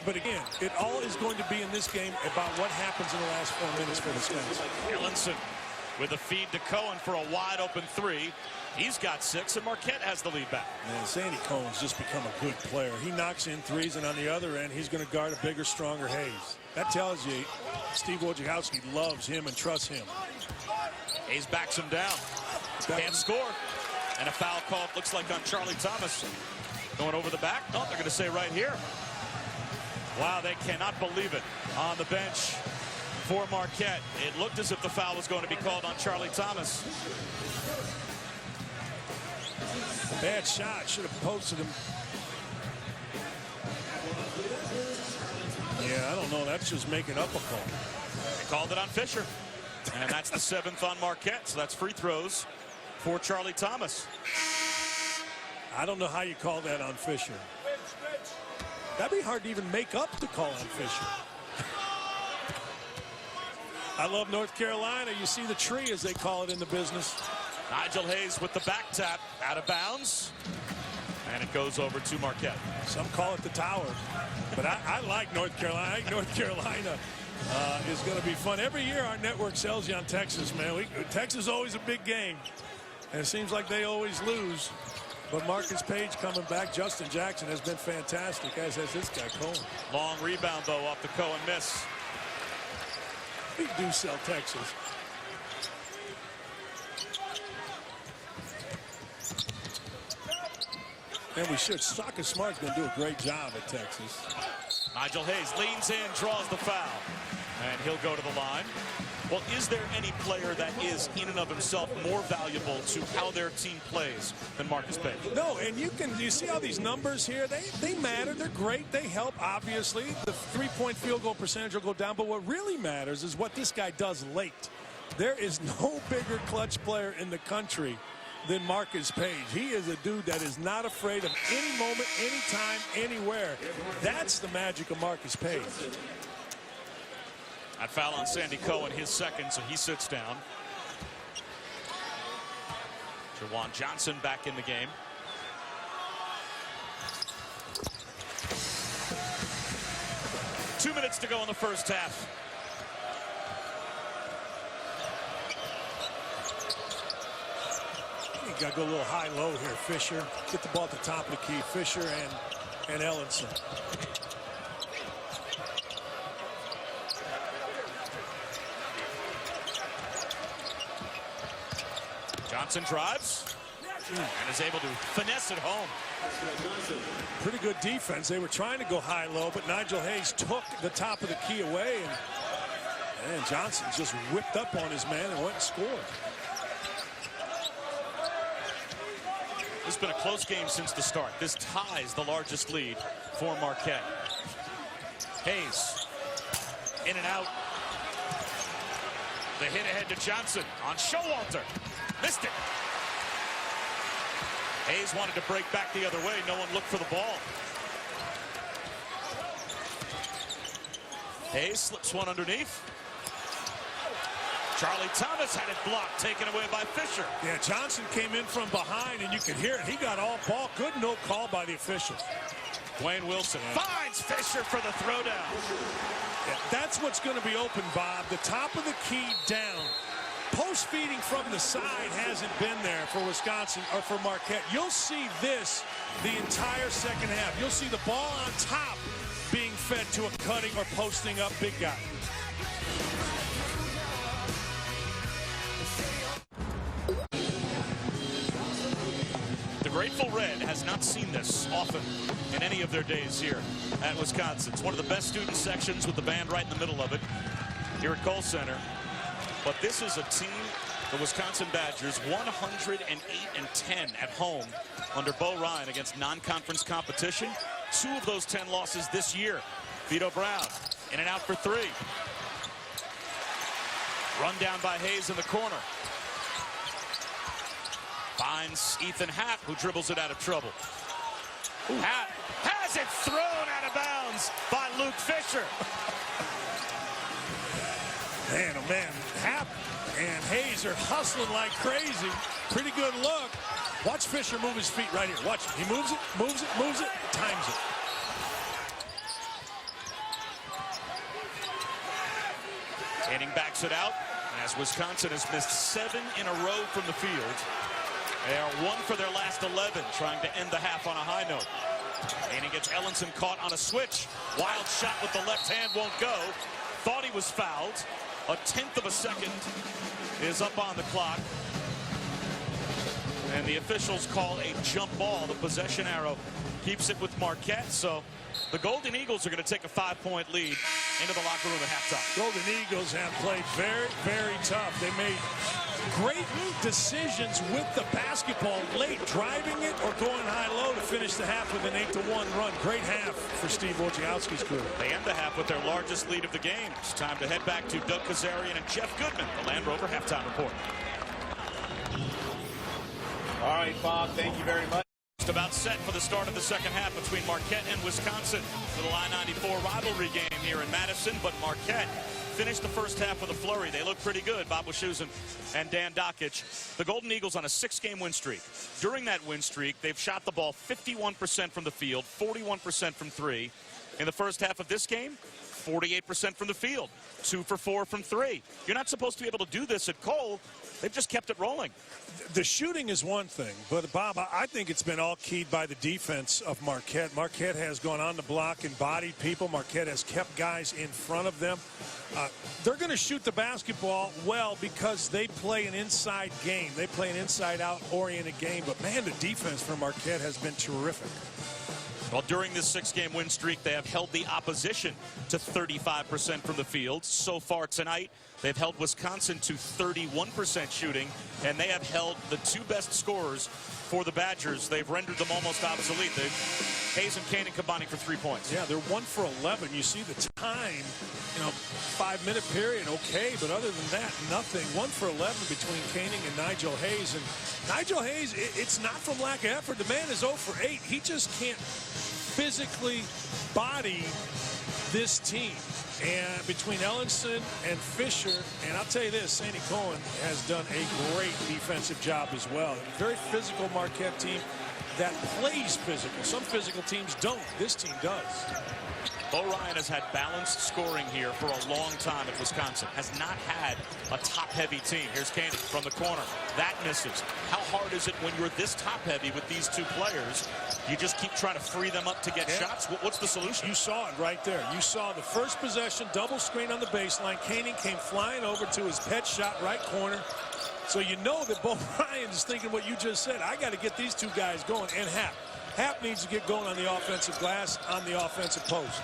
But again, it all is going to be in this game about what happens in the last 4 minutes for Wisconsin. Ellenson with a feed to Cohen for a wide open three. He's got 6, and Marquette has the lead back. Man, Sandy Cohen's just become a good player. He knocks in threes, and on the other end, he's going to guard a bigger, stronger Hayes. That tells you Steve Wojciechowski loves him and trusts him. Hayes backs him down. Can't score. And a foul call, looks like, on Charlie Thomas. Going over the back. Oh, they're going to say right here. Wow, they cannot believe it. On the bench for Marquette. It looked as if the foul was going to be called on Charlie Thomas. Bad shot. Should have posted him. Yeah, I don't know. That's just making up a call. They called it on Fisher. And that's the 7th on Marquette. So that's free throws for Charlie Thomas. I don't know how you call that on Fisher. That'd be hard to even make up the call on Fisher. I love North Carolina. You see the tree, as they call it in the business. Nigel Hayes with the back tap, out of bounds. And it goes over to Marquette. Some call it the tower. But I like North Carolina. I think North Carolina is going to be fun. Every year our network sells you on Texas, man. Texas is always a big game. And it seems like they always lose. But Marcus Page coming back. Justin Jackson has been fantastic, as has this guy, Cohen. Long rebound, though, off the Cohen miss. We do sell Texas. And we should. Shaka Smart's going to do a great job at Texas. Nigel Hayes leans in, draws the foul. And he'll go to the line. Well, is there any player that is, in and of himself, more valuable to how their team plays than Marcus Page? No, and you see all these numbers here? They matter. They're great. They help, obviously. The three-point field goal percentage will go down. But what really matters is what this guy does late. There is no bigger clutch player in the country than Marcus Page. He is a dude that is not afraid of any moment, anytime, anywhere. That's the magic of Marcus Page. That foul on Sandy Cohen, his second, so he sits down. Jawan Johnson back in the game. Two minutes to go in the first half. You got to go a little high-low here. Fisher, get the ball at the top of the key. Fisher and Ellenson. Johnson drives and is able to finesse it home. Pretty good defense. They were trying to go high-low, but Nigel Hayes took the top of the key away, and Johnson just whipped up on his man and went and scored. It's been a close game since the start. This ties the largest lead for Marquette. Hayes in and out. The hit ahead to Johnson on Showalter. Missed it. Hayes wanted to break back the other way. No one looked for the ball. Hayes slips one underneath. Charlie Thomas had it blocked, taken away by Fisher. Yeah, Johnson came in from behind, and you could hear it. He got all ball. Good no call by the officials. Dwayne Wilson finds Fisher for the throwdown. Yeah, that's what's going to be open, Bob. The top of the key down. Post feeding from the side hasn't been there for Wisconsin or for Marquette. You'll see this the entire second half. You'll see the ball on top being fed to a cutting or posting up big guy. The Grateful Red has not seen this often in any of their days here at Wisconsin. It's one of the best student sections with the band right in the middle of it here at Kohl Center. But this is a team, the Wisconsin Badgers, 108-10 at home under Bo Ryan against non-conference competition. 2 of those 10 losses this year. Vito Brown in and out for 3. Run down by Hayes in the corner. Finds Ethan Happ, who dribbles it out of trouble. Happ has it thrown out of bounds by Luke Fisher. Man, oh man, Happ and Hayes are hustling like crazy. Pretty good look. Watch Fisher move his feet right here. Watch it. He moves it, times it. Henning backs it out, as Wisconsin has missed 7 in a row from the field. They are 1 for their last 11, trying to end the half on a high note. Koenig gets Ellenson caught on a switch. Wild shot with the left hand won't go. Thought he was fouled. A 1/10 of a second is up on the clock. And the officials call a jump ball. The possession arrow keeps it with Marquette. So the Golden Eagles are going to take a 5-point lead into the locker room at halftime. Golden Eagles have played very, very tough. They made great decisions with the basketball late, driving it or going high-low to finish the half with an 8-1 run. Great half for Steve Wojciechowski's crew. They end the half with their largest lead of the game. It's time to head back to Doug Kazarian and Jeff Goodman, the Land Rover halftime report. All right, Bob, thank you very much. Just about set for the start of the second half between Marquette and Wisconsin. Little I-94 rivalry game here in Madison, but Marquette finished the first half with a flurry. They look pretty good. Bob Wischusen and Dan Dockich. The Golden Eagles on a 6-game win streak. During that win streak, they've shot the ball 51% from the field, 41% from 3. In the first half of this game, 48% from the field, 2 for 4 from 3. You're not supposed to be able to do this at Cole. They've just kept it rolling. The shooting is one thing, but Bob, I think it's been all keyed by the defense of Marquette. Marquette has gone on the block and bodied people. Marquette has kept guys in front of them. They're going to shoot the basketball well because they play an inside game. They play an inside-out oriented game, but man, the defense for Marquette has been terrific. Well, during this 6-game win streak, they have held the opposition to 35% from the field. So far tonight, they've held Wisconsin to 31% shooting, and they have held the 2 best scorers for the Badgers. They've rendered them almost obsolete. Hayes and Koenig combining for 3 points. Yeah, they're 1 for 11. You see the time, 5-minute period, okay, but other than that, nothing. 1 for 11 between Koenig and Nigel Hayes. And Nigel Hayes, it's not from lack of effort. The man is 0 for 8. He just can't physically body this team. And between Ellenson and Fisher, and I'll tell you this, Sandy Cohen has done a great defensive job as well. A very physical Marquette team that plays physical. Some physical teams don't. This team does. Bo Ryan has had balanced scoring here for a long time at Wisconsin. Has not had a top-heavy team. Here's Koenig from the corner. That misses. How hard is it when you're this top-heavy with these 2 players? You just keep trying to free them up to get shots? What's the solution? You saw it right there. You saw the first possession, double screen on the baseline. Koenig came flying over to his pet shot right corner. So you know that Bo Ryan is thinking what you just said. I got to get these 2 guys going. And Hap needs to get going on the offensive glass, on the offensive post.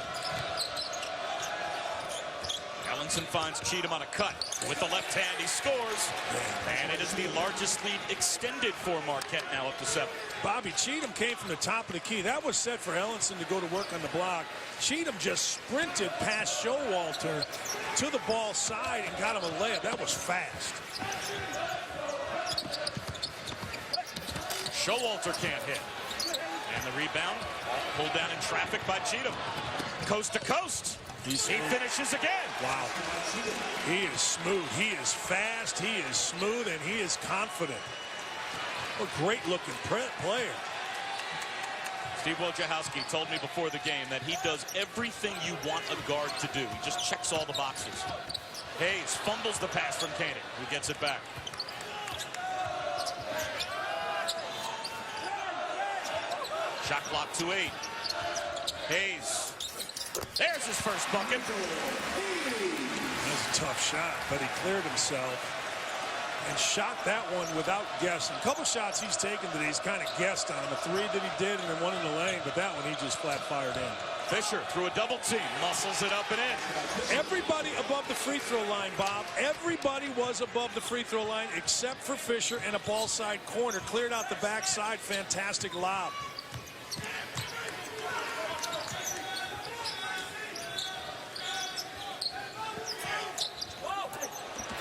Ellenson finds Cheatham on a cut. With the left hand, he scores. And it is the largest lead extended for Marquette, now up to 7. Bobby, Cheatham came from the top of the key. That was set for Ellenson to go to work on the block. Cheatham just sprinted past Showalter to the ball side and got him a layup. That was fast. Showalter can't hit. And the rebound pulled down in traffic by Cheatham. Coast to coast. He finishes again. Wow. He is smooth. He is fast. He is smooth, and he is confident. A great-looking player. Steve Wojciechowski told me before the game that he does everything you want a guard to do. He just checks all the boxes. Hayes fumbles the pass from Koenig, who gets it back. Shot clock to 8. Hayes. There's his first bucket. That's a tough shot, but he cleared himself and shot that one without guessing. A couple shots he's taken that he's kind of guessed on. A 3 that he did and then 1 in the lane, but that one he just flat fired in. Fisher through a double team, muscles it up and in. Everybody above the free throw line, Bob. Everybody was above the free throw line except for Fisher in a ball side corner. Cleared out the backside. Fantastic lob.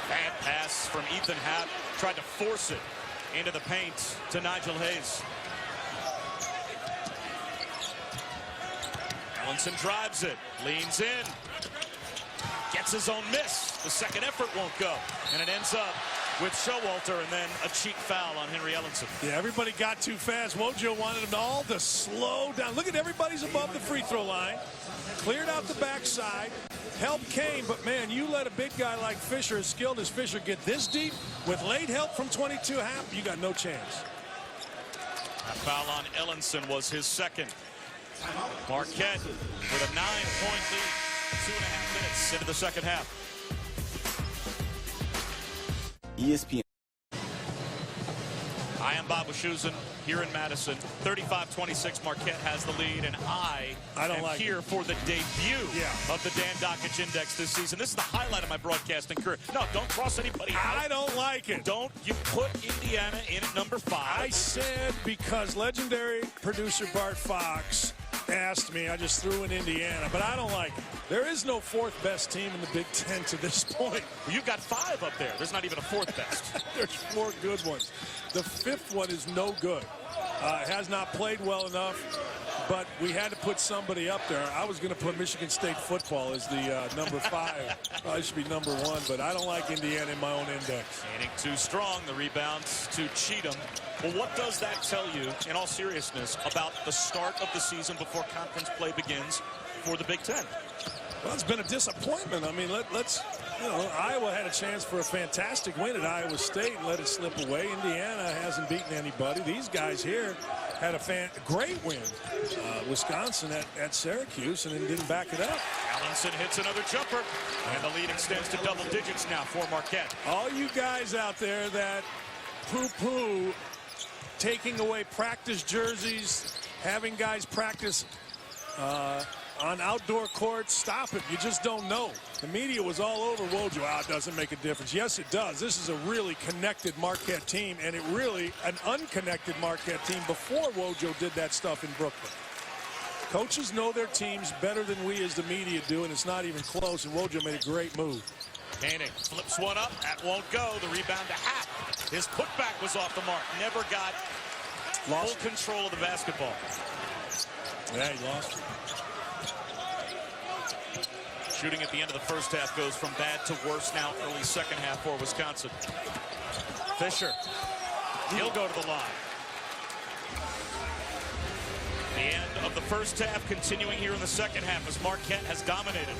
Bad pass from Ethan Happ. Tried to force it into the paint to Nigel Hayes. Ellenson drives it, leans in, gets his own miss. The second effort won't go, and it ends up with Showalter, and then a cheek foul on Henry Ellenson. Yeah, everybody got too fast. Wojo wanted them all to slow down. Look at everybody's above the free throw line. Cleared out the backside. Help came, but man, you let a big guy like Fisher, as skilled as Fisher, get this deep with late help from 22 half, you got no chance. That foul on Ellenson was his second. Marquette with a 9-point lead, 2.5 minutes into the second half. ESPN. I am Bob Wischusen here in Madison. 35-26, Marquette has the lead, and I am like here for the debut of the Dan Dockich Index this season. This is the highlight of my broadcasting career. No, don't cross anybody out. I don't like it. Don't. You put Indiana in at number 5. I said because legendary producer Bart Fox asked me, I just threw in Indiana, but I don't like it. There is no fourth best team in the Big Ten to this point. Well, you've got 5 up there. There's not even a fourth best. There's 4 good ones. The 5th one is no good. Has not played well enough, but we had to put somebody up there. I was going to put Michigan State football as the number 5. Probably should be number 1, but I don't like Indiana in my own index. Manning too strong. The rebounds to Cheatham. Well, what does that tell you, in all seriousness, about the start of the season before conference play begins for the Big Ten? Well, it's been a disappointment. I mean, let's, you know, Iowa had a chance for a fantastic win at Iowa State and let it slip away. Indiana hasn't beaten anybody. These guys here had a great win. Wisconsin at Syracuse, and then didn't back it up. Ellenson hits another jumper, and the lead extends to double digits now for Marquette. All you guys out there that poo-poo taking away practice jerseys, having guys practice on outdoor courts, stop it. You just don't know. The media was all over Wojo. It doesn't make a difference. Yes, it does. This is a really connected Marquette team, and it really an unconnected Marquette team before Wojo did that stuff in Brooklyn. Coaches know their teams better than we as the media do, and it's not even close, and Wojo made a great move. Manning flips one up. That won't go. The rebound to Happ. His putback was off the mark. Never got full control of the basketball. Yeah, he lost it. Shooting at the end of the first half goes from bad to worse now, early second half for Wisconsin. Fisher, he'll go to the line. The end of the first half continuing here in the second half as Marquette has dominated.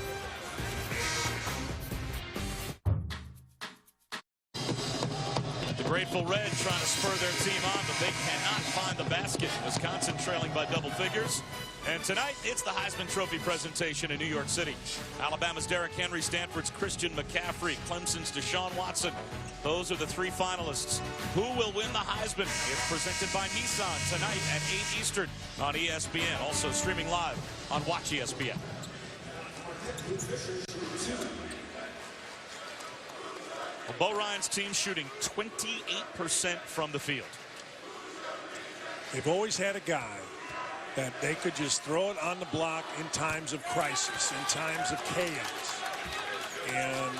The Grateful Red trying to spur their team on, but they cannot find the basket. Wisconsin trailing by double figures. And tonight, it's the Heisman Trophy presentation in New York City. Alabama's Derrick Henry, Stanford's Christian McCaffrey, Clemson's Deshaun Watson. Those are the 3 finalists. Who will win the Heisman? It's presented by Nissan tonight at 8 Eastern on ESPN. Also streaming live on Watch ESPN. Well, Bo Ryan's team shooting 28% from the field. They've always had a guy that they could just throw it on the block in times of crisis, in times of chaos. And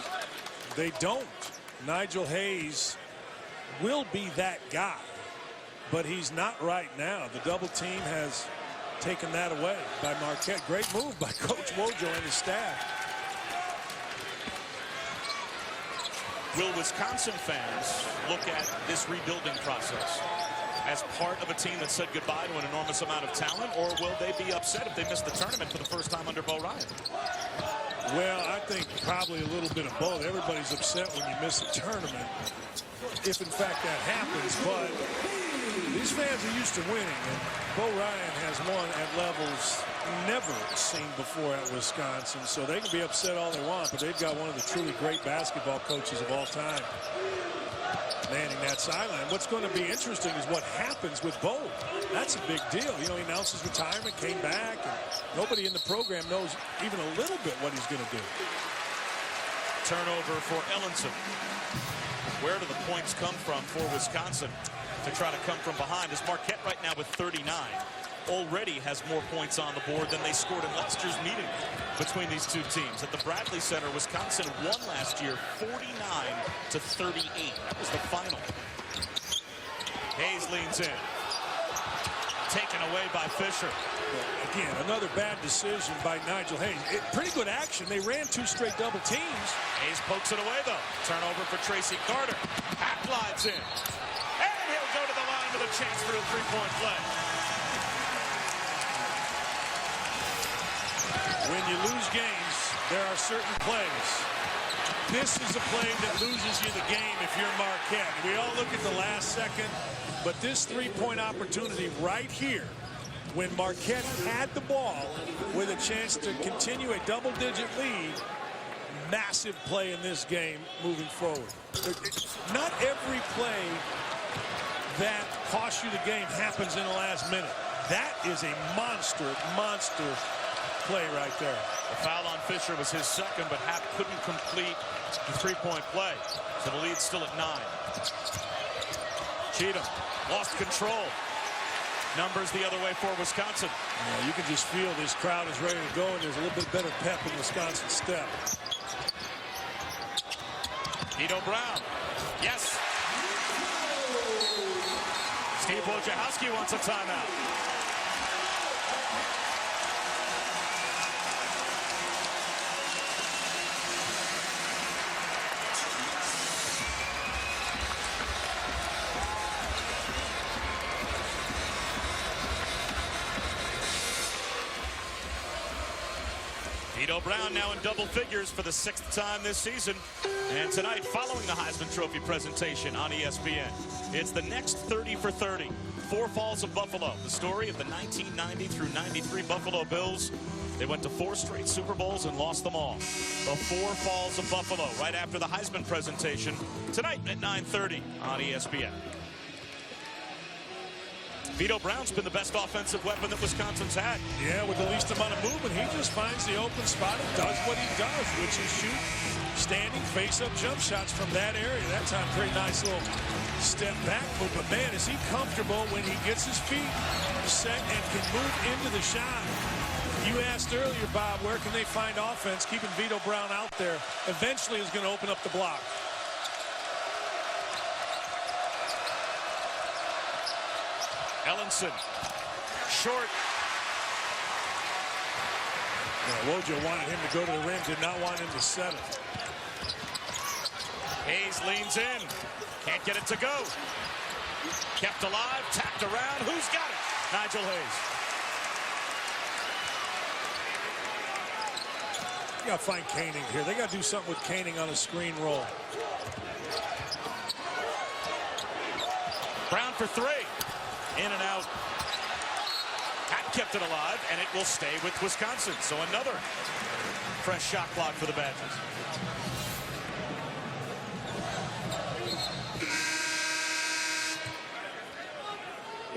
they don't. Nigel Hayes will be that guy, but he's not right now. The double team has taken that away by Marquette. Great move by Coach Wojo and his staff. Will Wisconsin fans look at this rebuilding process as part of a team that said goodbye to an enormous amount of talent, or will they be upset if they miss the tournament for the first time under Bo Ryan? Well, I think probably a little bit of both. Everybody's upset when you miss a tournament, if in fact that happens, but these fans are used to winning, and Bo Ryan has won at levels never seen before at Wisconsin, so they can be upset all they want, but they've got one of the truly great basketball coaches of all time manning that sideline. What's going to be interesting is what happens with Bo. That's a big deal. You know, he announced his retirement, came back, and nobody in the program knows even a little bit what he's going to do. Turnover for Ellenson. Where do the points come from for Wisconsin to try to come from behind? As Marquette right now with 39 already has more points on the board than they scored in last year's meeting between these two teams. At the Bradley Center, Wisconsin won last year 49-38. That was the final. Hayes leans in. Taken away by Fisher. Again, another bad decision by Nigel Hayes. Pretty good action. They ran 2 straight double teams. Hayes pokes it away, though. Turnover for Tracy Carter. Hack glides in. And he'll go to the line with a chance for a three-point play. When you lose games, there are certain plays. This is a play that loses you the game if you're Marquette. We all look at the last second, but this three-point opportunity right here, when Marquette had the ball with a chance to continue a double-digit lead, massive play in this game moving forward. Not every play that costs you the game happens in the last minute. That is a monster play right there. The foul on Fisher was his second, but Happ couldn't complete the three-point play. So the lead's still at 9. Cheatham lost control. Numbers the other way for Wisconsin. Yeah, you can just feel this crowd is ready to go, and there's a little bit better pep in Wisconsin's step. Vito Brown. Yes. Steve Wojciechowski wants a timeout. Vito Brown now in double figures for the 6th time this season. And tonight, following the Heisman Trophy presentation on ESPN, it's the next 30 for 30. 4 Falls of Buffalo, the story of the 1990 through 93 Buffalo Bills. They went to 4 straight Super Bowls and lost them all. The 4 Falls of Buffalo, right after the Heisman presentation, tonight at 9:30 on ESPN. Vito Brown's been the best offensive weapon that Wisconsin's had. Yeah, with the least amount of movement, he just finds the open spot and does what he does, which is shoot standing face-up jump shots from that area. That time, pretty nice little step back move. But, man, is he comfortable when he gets his feet set and can move into the shot. You asked earlier, Bob, where can they find offense? Keeping Vito Brown out there eventually is going to open up the block. Ellenson, short. Yeah, Wojo wanted him to go to the rim, did not want him to settle. Hayes leans in, can't get it to go. Kept alive, tapped around, who's got it? Nigel Hayes. You got to find Koenig here. They got to do something with Koenig on a screen roll. Brown for 3. In and out. Hack kept it alive, and it will stay with Wisconsin. So another fresh shot clock for the Badgers.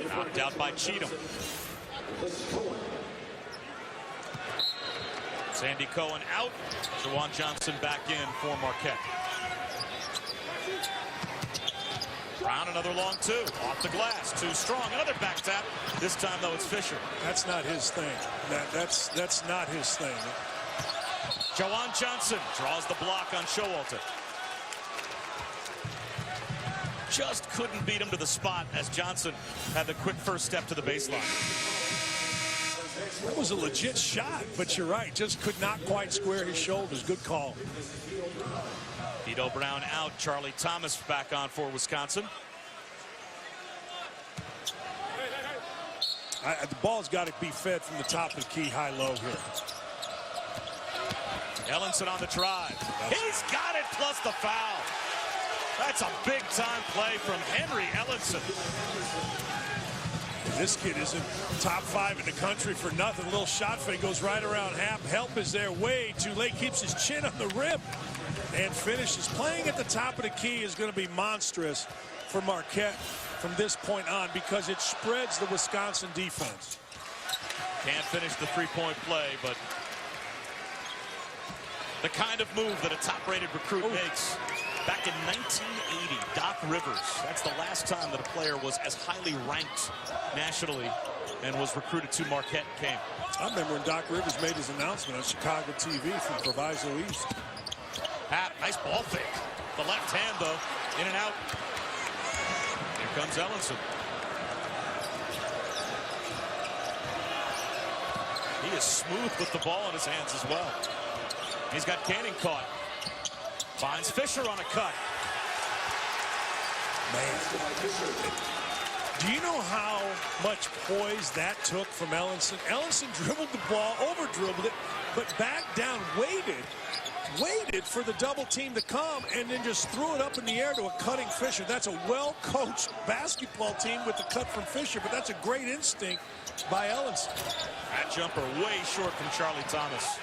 Knocked out by Cheatham. Sandy Cohen out. Jawan Johnson back in for Marquette. Brown, another long 2. Off the glass. Too strong. Another back tap. This time, though, it's Fisher. That's not his thing. That's not his thing. Jawan Johnson draws the block on Showalter. Just couldn't beat him to the spot as Johnson had the quick first step to the baseline. That was a legit shot, but you're right. Just could not quite square his shoulders. Good call. Vito Brown out. Charlie Thomas back on for Wisconsin. The ball's got to be fed from the top of the key, high-low here. Ellenson on the drive. He's got it, plus the foul. That's a big-time play from Henry Ellenson. This kid isn't top 5 in the country for nothing. A little shot fake goes right around half. Help is there way too late. Keeps his chin on the rim and finishes. Playing at the top of the key is going to be monstrous for Marquette from this point on because it spreads the Wisconsin defense. Can't finish the three-point play, but the kind of move that a top-rated recruit makes. Back in 1980, Doc Rivers, that's the last time that a player was as highly ranked nationally and was recruited to Marquette came. I remember when Doc Rivers made his announcement on Chicago TV from Proviso East. Pat, nice ball fake. The left hand, though, in and out. Here comes Ellenson. He is smooth with the ball in his hands as well. He's got Canning caught. Finds Fisher on a cut. Man. Do you know how much poise that took from Ellenson? Ellenson dribbled the ball, over-dribbled it, but backed down, waited for the double team to come, and then just threw it up in the air to a cutting Fisher. That's a well-coached basketball team with the cut from Fisher, but that's a great instinct by Ellenson. That jumper way short from Charlie Thomas.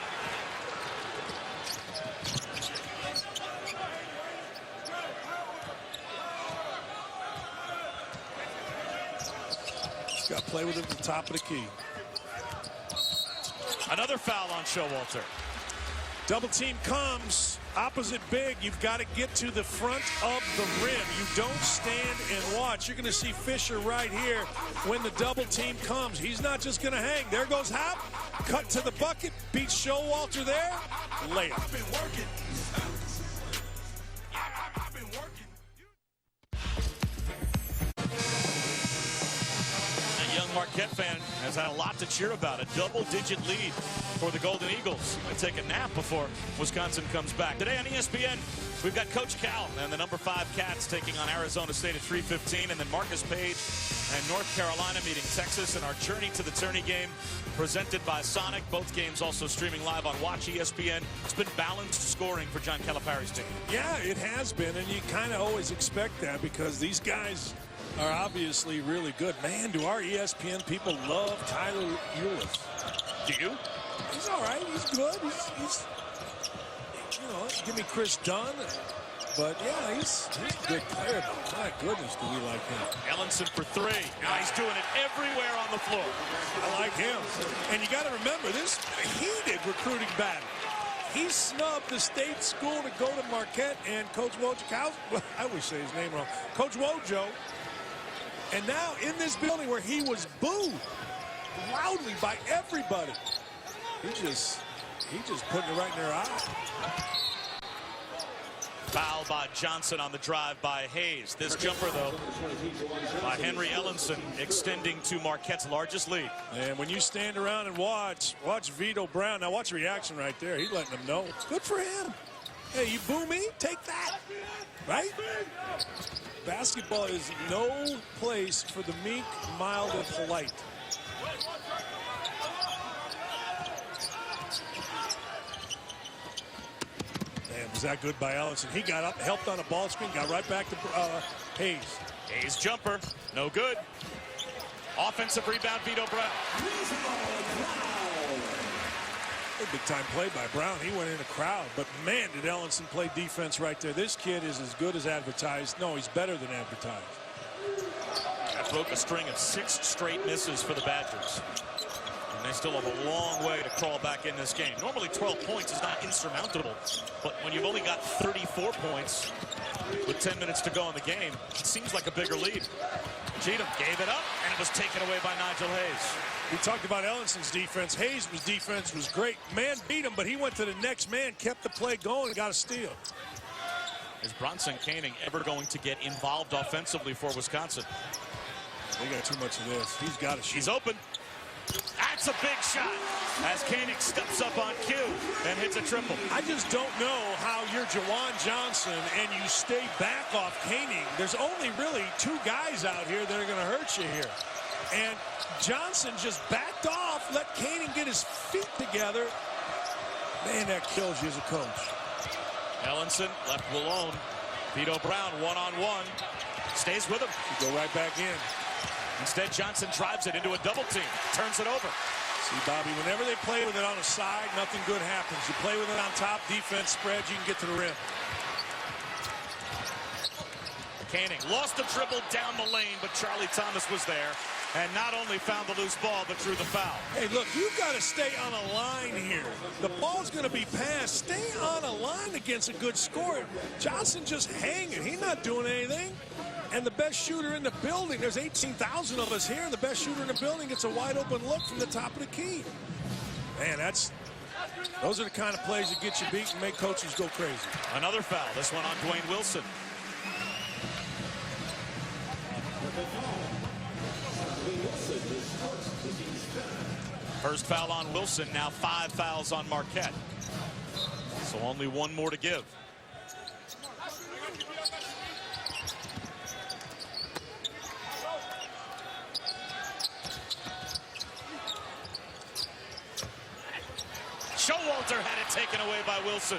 Got to play with it at the top of the key. Another foul on Showalter. Double team comes, opposite big. You've got to get to the front of the rim. You don't stand and watch. You're going to see Fisher right here when the double team comes. He's not just going to hang. There goes Hap. Cut to the bucket. Beats Showalter there. Layup. I've been working. I've been working. Marquette fan has had a lot to cheer about. A double-digit lead for the Golden Eagles. They take a nap before Wisconsin comes back. Today on ESPN, we've got Coach Cal and the number 5 Cats taking on Arizona State at 3:15, and then Marcus Page and North Carolina meeting Texas in our Journey to the Tourney game presented by Sonic. Both games also streaming live on Watch ESPN. It's been balanced scoring for John Calipari's team. Yeah, it has been, and you kind of always expect that because these guys are obviously really good. Man, do our ESPN people love Tyler Ulis. Do you? He's all right. He's good. He's you know, give me Chris Dunn. But, yeah, he's a good player. But my goodness, do we like him. Ellenson for 3. Now he's doing it everywhere on the floor. I like him. And you got to remember, this heated recruiting battle. He snubbed the state school to go to Marquette, and Coach Wojciechowski, I always say his name wrong, Coach Wojo. And now in this building where he was booed loudly by everybody, he just putting it right in their eye. Foul by Johnson on the drive by Hayes. This jumper, though, by Henry Ellenson, extending to Marquette's largest lead. And when you stand around and watch Vito Brown, now watch the reaction right there. He's letting them know. Good for him. Hey, you boo me? Take that. Right? Basketball is no place for the meek, mild, and polite. Man, was that good by Ellenson. He got up, helped on a ball screen, got right back to Hayes. Hayes jumper, no good. Offensive rebound, Vito Brown. A big-time play by Brown. He went in the crowd, but man, did Ellenson play defense right there. This kid is as good as advertised. No, he's better than advertised. That broke a string of 6 straight misses for the Badgers. And they still have a long way to crawl back in this game. Normally 12 points is not insurmountable, but when you've only got 34 points with 10 minutes to go in the game, it seems like a bigger lead. Cheatham gave it up, and it was taken away by Nigel Hayes. We talked about Ellenson's defense. Hayes' defense was great. Man beat him, but he went to the next man, kept the play going, and got a steal. Is Bronson Koenig ever going to get involved offensively for Wisconsin? They got too much of this. He's got to shoot. He's open. That's a big shot as Koenig steps up on cue and hits a triple. I just don't know how you're Jawan Johnson and you stay back off Koenig. There's only really 2 guys out here that are going to hurt you here. And Johnson just backed off, let Koenig get his feet together. Man, that kills you as a coach. Ellenson left alone. Vito Brown one-on-one. Stays with him. You go right back in. Instead, Johnson drives it into a double team. Turns it over. See, Bobby, whenever they play with it on a side, nothing good happens. You play with it on top, defense spreads, you can get to the rim. Koenig lost the dribble down the lane, but Charlie Thomas was there and not only found the loose ball, but drew the foul. Hey, look, you've got to stay on a line here. The ball's going to be passed. Stay on a line against a good scorer. Johnson just hanging. He's not doing anything. And the best shooter in the building, there's 18,000 of us here, and the best shooter in the building gets a wide open look from the top of the key. Man, those are the kind of plays that get you beat and make coaches go crazy. Another foul, this one on Dwayne Wilson. First foul on Wilson, now 5 fouls on Marquette. So only one more to give. Showalter had it taken away by Wilson.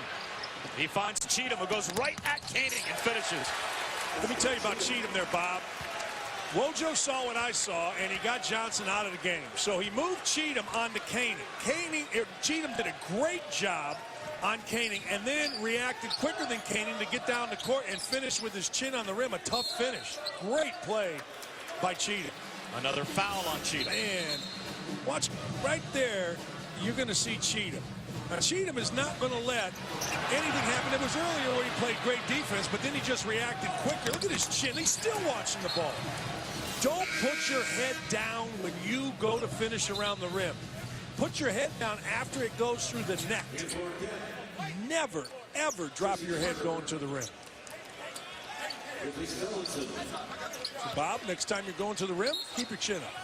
He finds Cheatham, who goes right at Koenig and finishes. Let me tell you about Cheatham there, Bob. Wojo saw what I saw, and he got Johnson out of the game. So he moved Cheatham onto Koenig. Cheatham did a great job on Koenig and then reacted quicker than Koenig to get down the court and finish with his chin on the rim. A tough finish. Great play by Cheatham. Another foul on Cheatham. Man, watch right there. You're going to see Cheatham. Now, Cheatham is not going to let anything happen. It was earlier where he played great defense, but then he just reacted quicker. Look at his chin. He's still watching the ball. Don't put your head down when you go to finish around the rim. Put your head down after it goes through the net. Never, ever drop your head going to the rim. So, Bob, next time you're going to the rim, keep your chin up.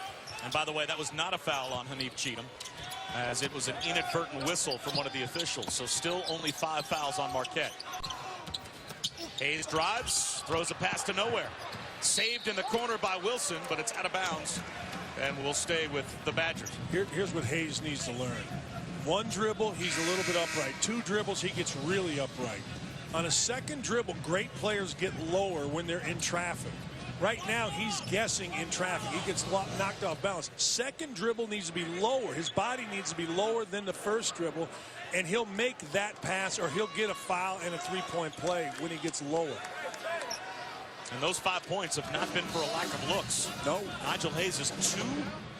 And by the way, that was not a foul on Hanif Cheatham, as it was an inadvertent whistle from one of the officials. So still only 5 fouls on Marquette. Hayes drives, throws a pass to nowhere. Saved in the corner by Wilson, but it's out of bounds. And we'll stay with the Badgers. Here's what Hayes needs to learn. One dribble, he's a little bit upright. 2 dribbles, he gets really upright. On a second dribble, great players get lower when they're in traffic. Right now, he's guessing in traffic. He gets knocked off balance. Second dribble needs to be lower. His body needs to be lower than the first dribble, and he'll make that pass, or he'll get a foul and a 3-point play when he gets lower. And those 5 points have not been for a lack of looks. No. Nigel Hayes is 2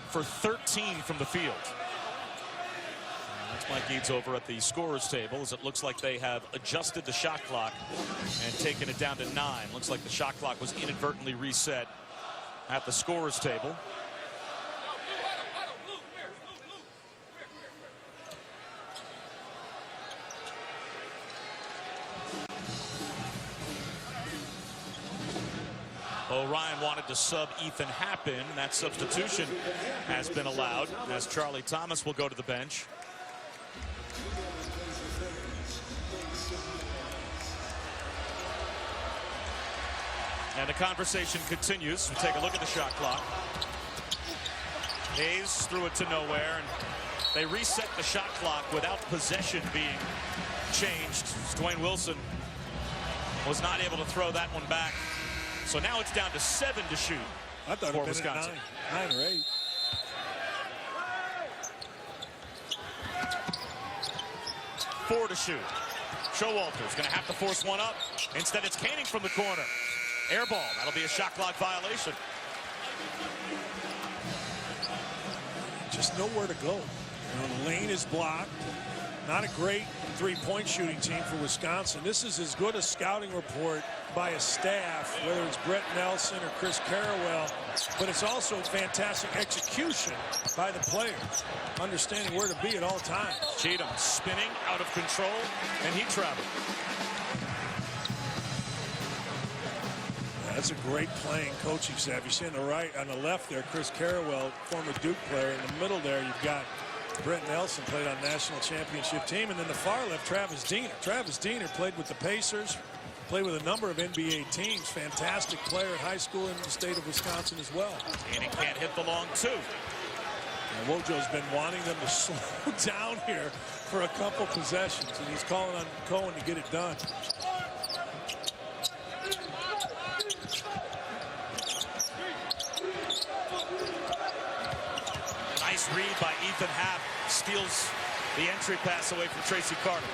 for 13 from the field. That's Mike Eads over at the scorer's table, as it looks like they have adjusted the shot clock and taken it down to 9. Looks like the shot clock was inadvertently reset at the scorer's table. O'Ryan wanted to sub Ethan Happen. That substitution has been allowed, as Charlie Thomas will go to the bench. And the conversation continues. We take a look at the shot clock. Hayes threw it to nowhere, and they reset the shot clock without possession being changed. Dwayne Wilson was not able to throw that one back. So now it's down to 7 to shoot. I thought for it was Wisconsin. 9 or 8. Four to shoot. Showalter's going to have to force one up. Instead, it's Koenig from the corner. Air ball. That'll be a shot clock violation. Just nowhere to go. The lane is blocked. Not a great 3-point shooting team for Wisconsin. This is as good a scouting report by a staff, whether it's Brett Nelson or Chris Carrawell, but it's also fantastic execution by the players, understanding where to be at all times. Cheatham spinning out of control, and he traveled. That's a great playing coaching staff. You see on the right, on the left there, Chris Carrawell, former Duke player. In the middle there, you've got Brett Nelson, played on national championship team, and then the far left, Travis Diener. Travis Diener played with the Pacers, played with a number of NBA teams. Fantastic player at high school in the state of Wisconsin as well. And he can't hit the long 2. And Wojo's been wanting them to slow down here for a couple possessions, and he's calling on Cohen to get it done. Nice read by Ethan Happ. Steals the entry pass away from Tracy Carter.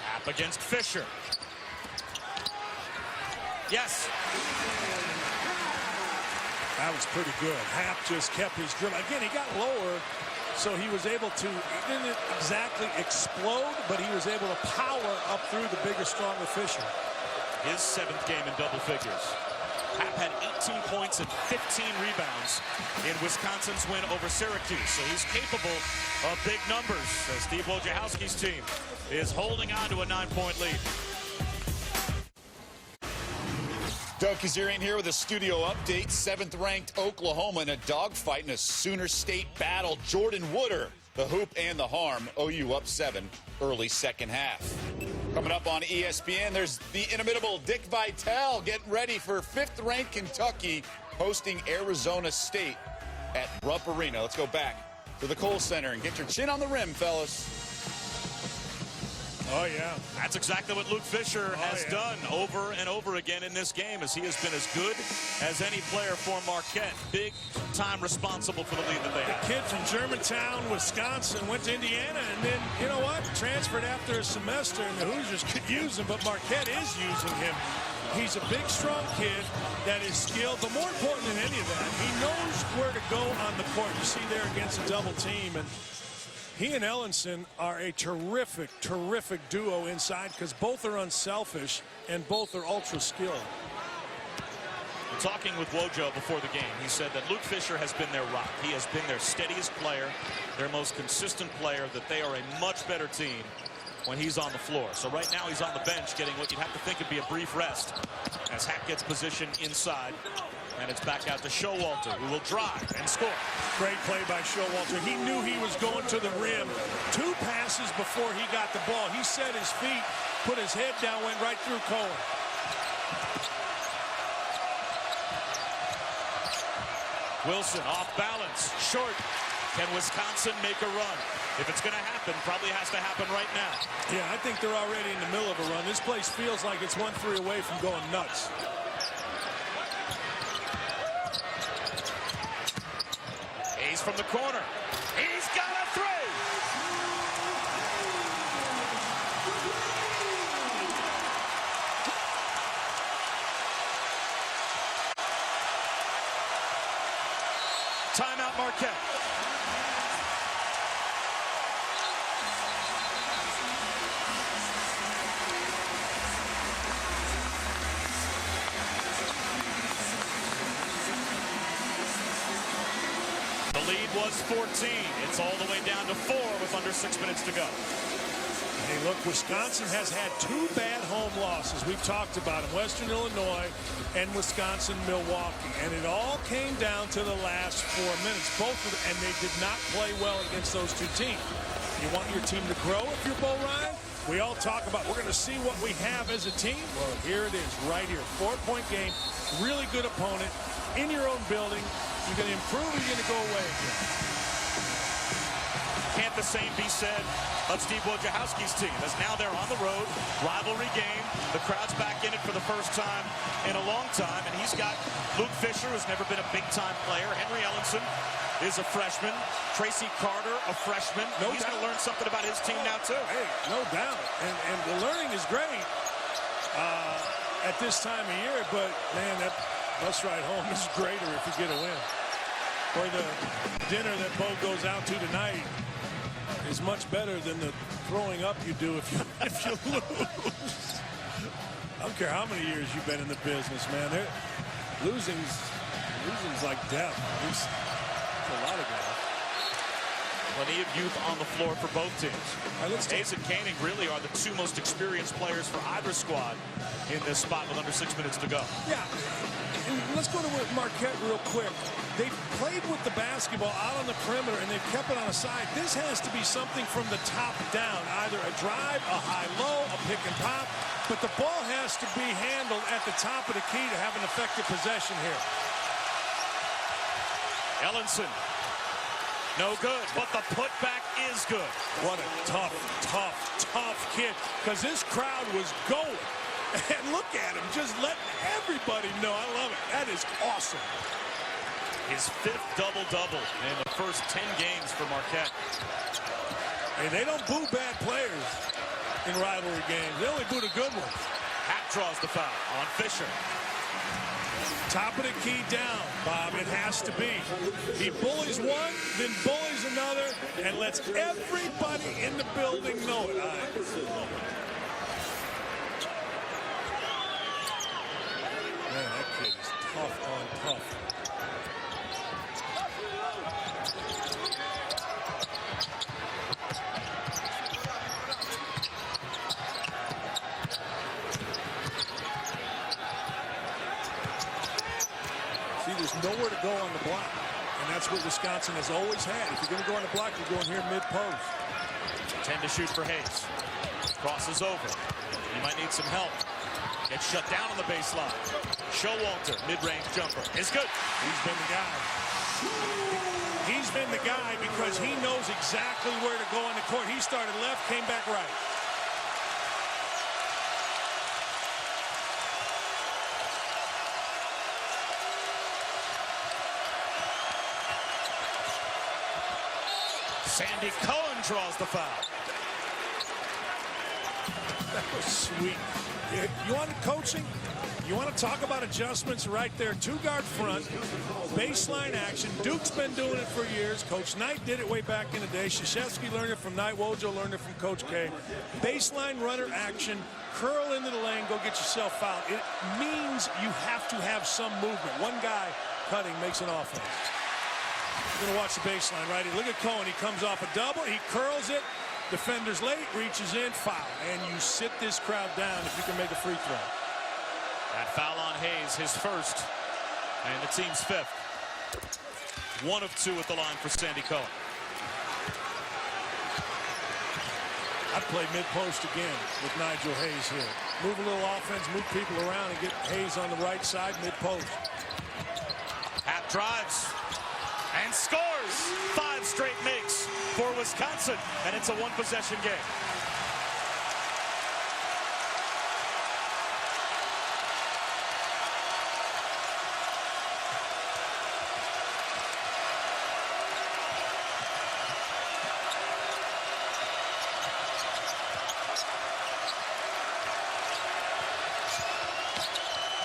Happ against Fisher. Yes. That was pretty good. Happ just kept his dribble. Again, he got lower, so he was able to, he didn't exactly explode, but he was able to power up through the bigger, stronger Fisher. His 7th game in double figures. Happ had 18 points and 15 rebounds in Wisconsin's win over Syracuse. So he's capable of big numbers, as Steve Wojciechowski's team is holding on to a 9-point lead. Doug Kazarian here with a studio update. 7th-ranked Oklahoma in a dogfight in a Sooner State battle. Jordan Wooder, the hoop and the harm. OU up 7, early second half. Coming up on ESPN, there's the inimitable Dick Vitale getting ready for 5th-ranked Kentucky hosting Arizona State at Rupp Arena. Let's go back to the Kohl Center and get your chin on the rim, fellas. Oh, yeah. That's exactly what Luke Fisher has done over and over again in this game, as he has been as good as any player for Marquette. Big time responsible for the lead that they have. The kid from Germantown, Wisconsin, went to Indiana, and then, you know what, transferred after a semester, and the Hoosiers could use him, but Marquette is using him. He's a big, strong kid that is skilled, but more important than any of that, he knows where to go on the court. You see there against a double team, and he and Ellenson are a terrific, terrific duo inside because both are unselfish and both are ultra skilled. Talking with Wojo before the game, he said that Luke Fisher has been their rock. He has been their steadiest player, their most consistent player, that they are a much better team when he's on the floor. So right now he's on the bench getting what you'd have to think would be a brief rest as Hack gets position inside. And it's back out to Showalter, who will drive and score. Great play by Showalter. He knew he was going to the rim. 2 passes before he got the ball. He set his feet, put his head down, went right through Cohen. Wilson off balance, short. Can Wisconsin make a run? If it's going to happen, probably has to happen right now. Yeah, I think they're already in the middle of a run. This place feels like it's 1-3 away from going nuts. Hayes from the corner. He's got a 3. Timeout, Marquette. The lead was 14. It's all the way down to 4 with under 6 minutes to go. Hey, look, Wisconsin has had 2 bad home losses. We've talked about them, Western Illinois and Wisconsin, Milwaukee. And it all came down to the last 4 minutes. Both of them, and they did not play well against those 2 teams. You want your team to grow if you're Bo Ryan? We all talk about, we're going to see what we have as a team. Well, here it is, right here. 4-point game, really good opponent, in your own building. You're going to improve or you're going to go away again. Can't the same be said of Steve Wojciechowski's team, as now they're on the road, rivalry game. The crowd's back in it for the first time in a long time, and he's got Luke Fisher, who's never been a big-time player. Henry Ellenson is a freshman. Tracy Carter, a freshman. He's going to learn something about his team now, too. Hey, no doubt. And the learning is great at this time of year, but, man, that bus ride home is greater if you get a win. Or the dinner that Bo goes out to tonight is much better than the throwing up you do if you lose. I don't care how many years you've been in the business, man. Losing's like death. It's a lot of guys. Plenty of youth on the floor for both teams. Hayes and Koenig really are the 2 most experienced players for either squad in this spot with under 6 minutes to go. Yeah. And let's go to Marquette real quick. They've played with the basketball out on the perimeter, and they've kept it on a side. This has to be something from the top down, either a drive, a high-low, a pick and pop. But the ball has to be handled at the top of the key to have an effective possession here. Ellenson. No good, but the putback is good. What a tough kid, because this crowd was going. And look at him, just letting everybody know. I love it. That is awesome. His 5th double-double in the first 10 games for Marquette. Hey, they don't boo bad players in rivalry games. They only boo the good ones. Hack draws the foul on Fisher. Top of the key down, Bob. It has to be. He bullies one, then bullies another, and lets everybody in the building know it. Man, that kid is tough on tough. See, there's nowhere to go on the block. And that's what Wisconsin has always had. If you're going to go on the block, you're going here mid-post. 10 to shoot for Hayes. Crosses over. He might need some help. Gets shut down on the baseline. Showalter, mid-range jumper. Is good. He's been the guy. He's been the guy because he knows exactly where to go on the court. He started left, came back right. Sandy Cohen draws the foul. That was sweet. You want coaching? You want to talk about adjustments right there. Two-guard front, baseline action. Duke's been doing it for years. Coach Knight did it way back in the day. Krzyzewski learned it from Knight. Wojo learned it from Coach K. Baseline runner action. Curl into the lane. Go get yourself fouled. It means you have to have some movement. One guy cutting makes an offense. You're going to watch the baseline, right? Look at Cohen. He comes off a double. He curls it. Defender's late. Reaches in. Foul. And you sit this crowd down if you can make a free throw. That foul on Hayes, his first, and the team's fifth. 1 of 2 at the line for Sandy Cohen. I'd play mid-post again with Nigel Hayes here. Move a little offense, move people around, and get Hayes on the right side, mid-post. Happ drives and scores. 5 straight makes for Wisconsin, and it's a one-possession game.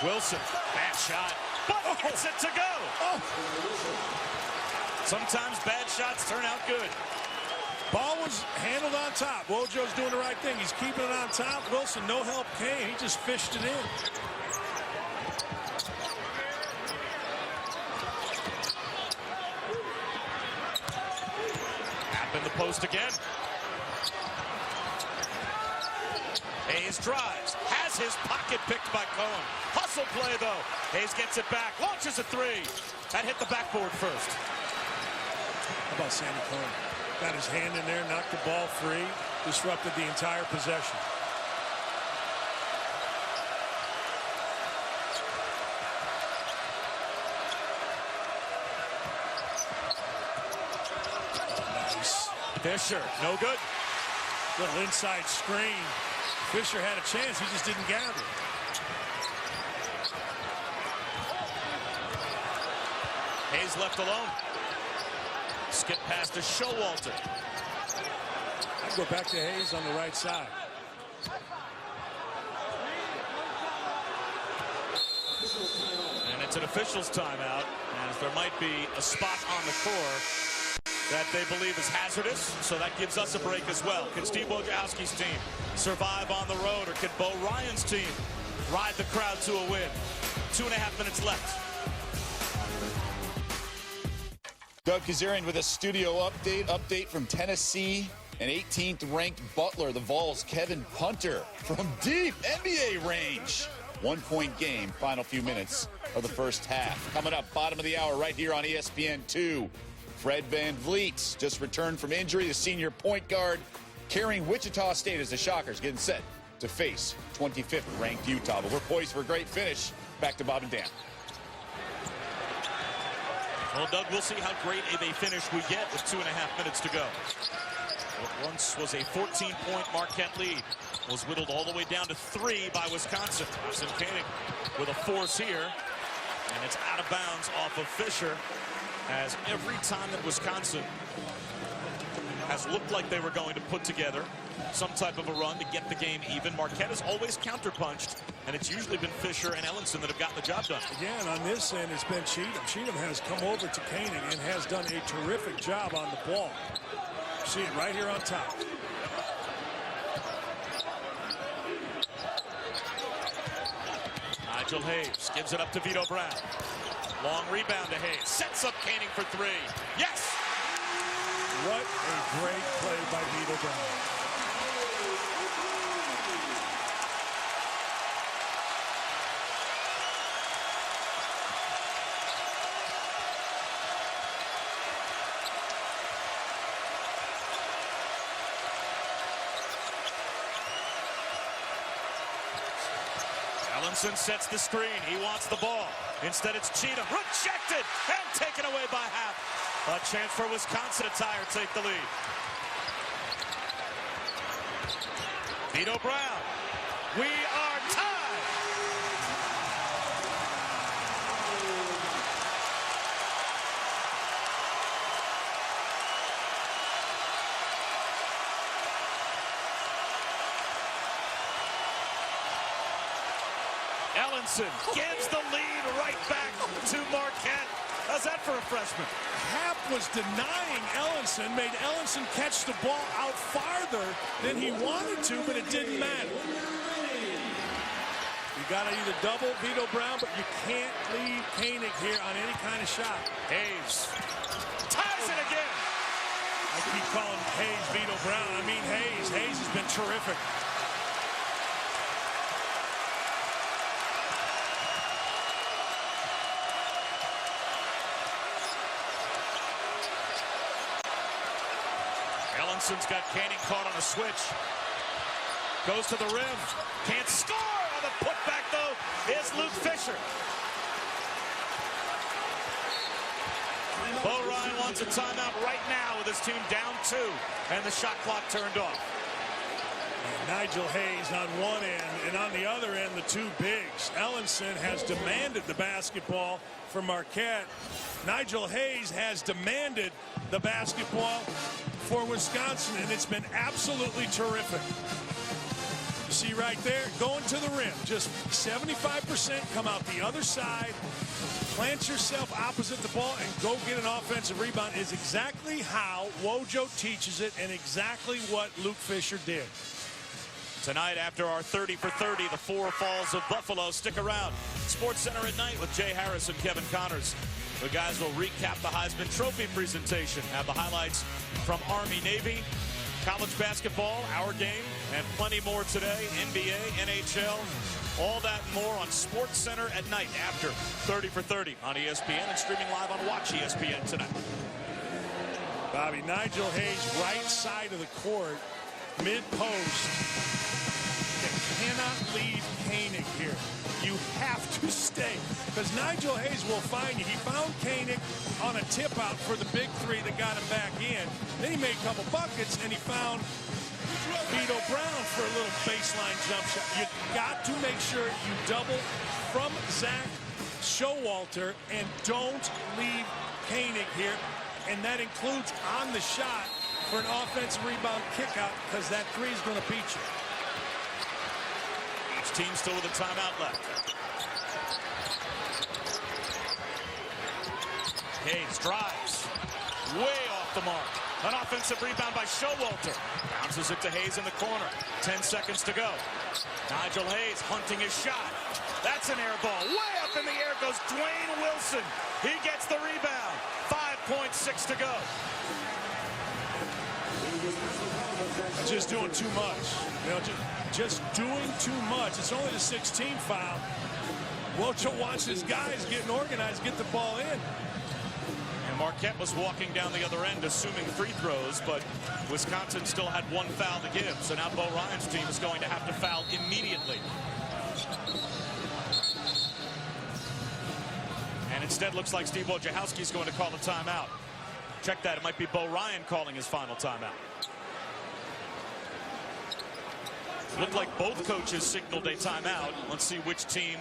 Wilson, bad shot, but gets it to go. Sometimes bad shots turn out good. Ball was handled on top. Wojo's doing the right thing. He's keeping it on top. Wilson, no help came. He just fished it in. Happ in the post again. Hayes drives, has his pocket picked by Cohen. Hustle play, though. Hayes gets it back, launches a 3. That hit the backboard first. How about Sandy Cohen? Got his hand in there, knocked the ball free, disrupted the entire possession. Nice. Fisher, no good. Little inside screen. Fisher had a chance, he just didn't gather. Hayes left alone. Skip pass to Showalter. I'd go back to Hayes on the right side. And it's an official's timeout, as there might be a spot on the court that they believe is hazardous, so that gives us a break as well. Can Steve Wojciechowski's team survive on the road, or can Bo Ryan's team ride the crowd to a win? 2.5 minutes left. Doug Kazarian with a studio update from Tennessee. An 18th ranked Butler, the Vols' Kevin Punter from deep NBA range. 1-point game, final few minutes of the first half. Coming up, bottom of the hour right here on ESPN2. Fred VanVleet just returned from injury, the senior point guard carrying Wichita State as the Shockers getting set to face 25th ranked Utah. But we're poised for a great finish. Back to Bob and Dan. Well, Doug, we'll see how great of a finish we get with 2.5 minutes to go. What once was a 14-point Marquette lead was whittled all the way down to 3 by Wisconsin. Wisconsin Koenig with a force here, and it's out of bounds off of Fisher, as every time that Wisconsin has looked like they were going to put together some type of a run to get the game even, Marquette has always counterpunched, and it's usually been Fisher and Ellenson that have gotten the job done. Again, on this end, it's been Cheatham. Cheatham has come over to Koenig and has done a terrific job on the ball. See it right here on top. Nigel Hayes gives it up to Vito Brown. Long rebound to Hayes. Sets up Koenig for 3. Yes! What a great play by Vito Brown. Ellenson sets the screen. He wants the ball. Instead, it's Cheatham. Rejected and taken away by half. A chance for Wisconsin to tie or take the lead. Vito Brown. We are tied. Ellenson gives the lead right back to Marquette. How's that for a freshman? Happ was denying Ellenson, made Ellenson catch the ball out farther than he wanted to, but it didn't matter. You got to either double Vito Brown, but you can't leave Koenig here on any kind of shot. Hayes ties it again. I keep calling Hayes Vito Brown. I mean Hayes. Hayes has been terrific. Ellenson's got Koenig caught on a switch. Goes to the rim. Can't score. On the putback, though, is Luke Fisher. Bo Ryan wants a timeout right now with his team down 2 and the shot clock turned off. And Nigel Hayes on one end, and on the other end, the two bigs. Ellenson has demanded the basketball for Marquette. Nigel Hayes has demanded the basketball for Wisconsin, and it's been absolutely terrific. You see right there, going to the rim, just 75%, come out the other side, plant yourself opposite the ball, and go get an offensive rebound is exactly how Wojo teaches it and exactly what Luke Fisher did. Tonight, after our 30 for 30, the Four Falls of Buffalo. Stick around. Sports Center at night with Jay Harris and Kevin Connors. The guys will recap the Heisman Trophy presentation, have the highlights from Army-Navy, college basketball, our game, and plenty more today. NBA, NHL, all that and more on Sports Center at night after 30 for 30 on ESPN and streaming live on Watch ESPN tonight. Bobby, Nigel Hayes, right side of the court, mid-post. You cannot leave Koenig here. You have to stay, because Nigel Hayes will find you. He found Koenig on a tip out for the big three that got him back in. Then he made a couple buckets, and he found Vito Brown for a little baseline jump shot. You got to make sure you double from Zach Showalter and don't leave Koenig here. And that includes on the shot for an offensive rebound kick out, because that three is going to beat you. Each team still with a timeout left. Hayes drives. Way off the mark. An offensive rebound by Showalter. Bounces it to Hayes in the corner. 10 seconds to go. Nigel Hayes hunting his shot. That's an air ball. Way up in the air goes Dwayne Wilson. He gets the rebound. 5.6 to go. Just doing too much. You know, just doing too much. It's only the 16th foul. Wojo wants his guys getting organized, get the ball in. And Marquette was walking down the other end, assuming free throws, but Wisconsin still had one foul to give. So now Bo Ryan's team is going to have to foul immediately. And instead, looks like Steve Wojciechowski is going to call a timeout. Check that. It might be Bo Ryan calling his final timeout. Looked like both coaches signaled a timeout. Let's see which team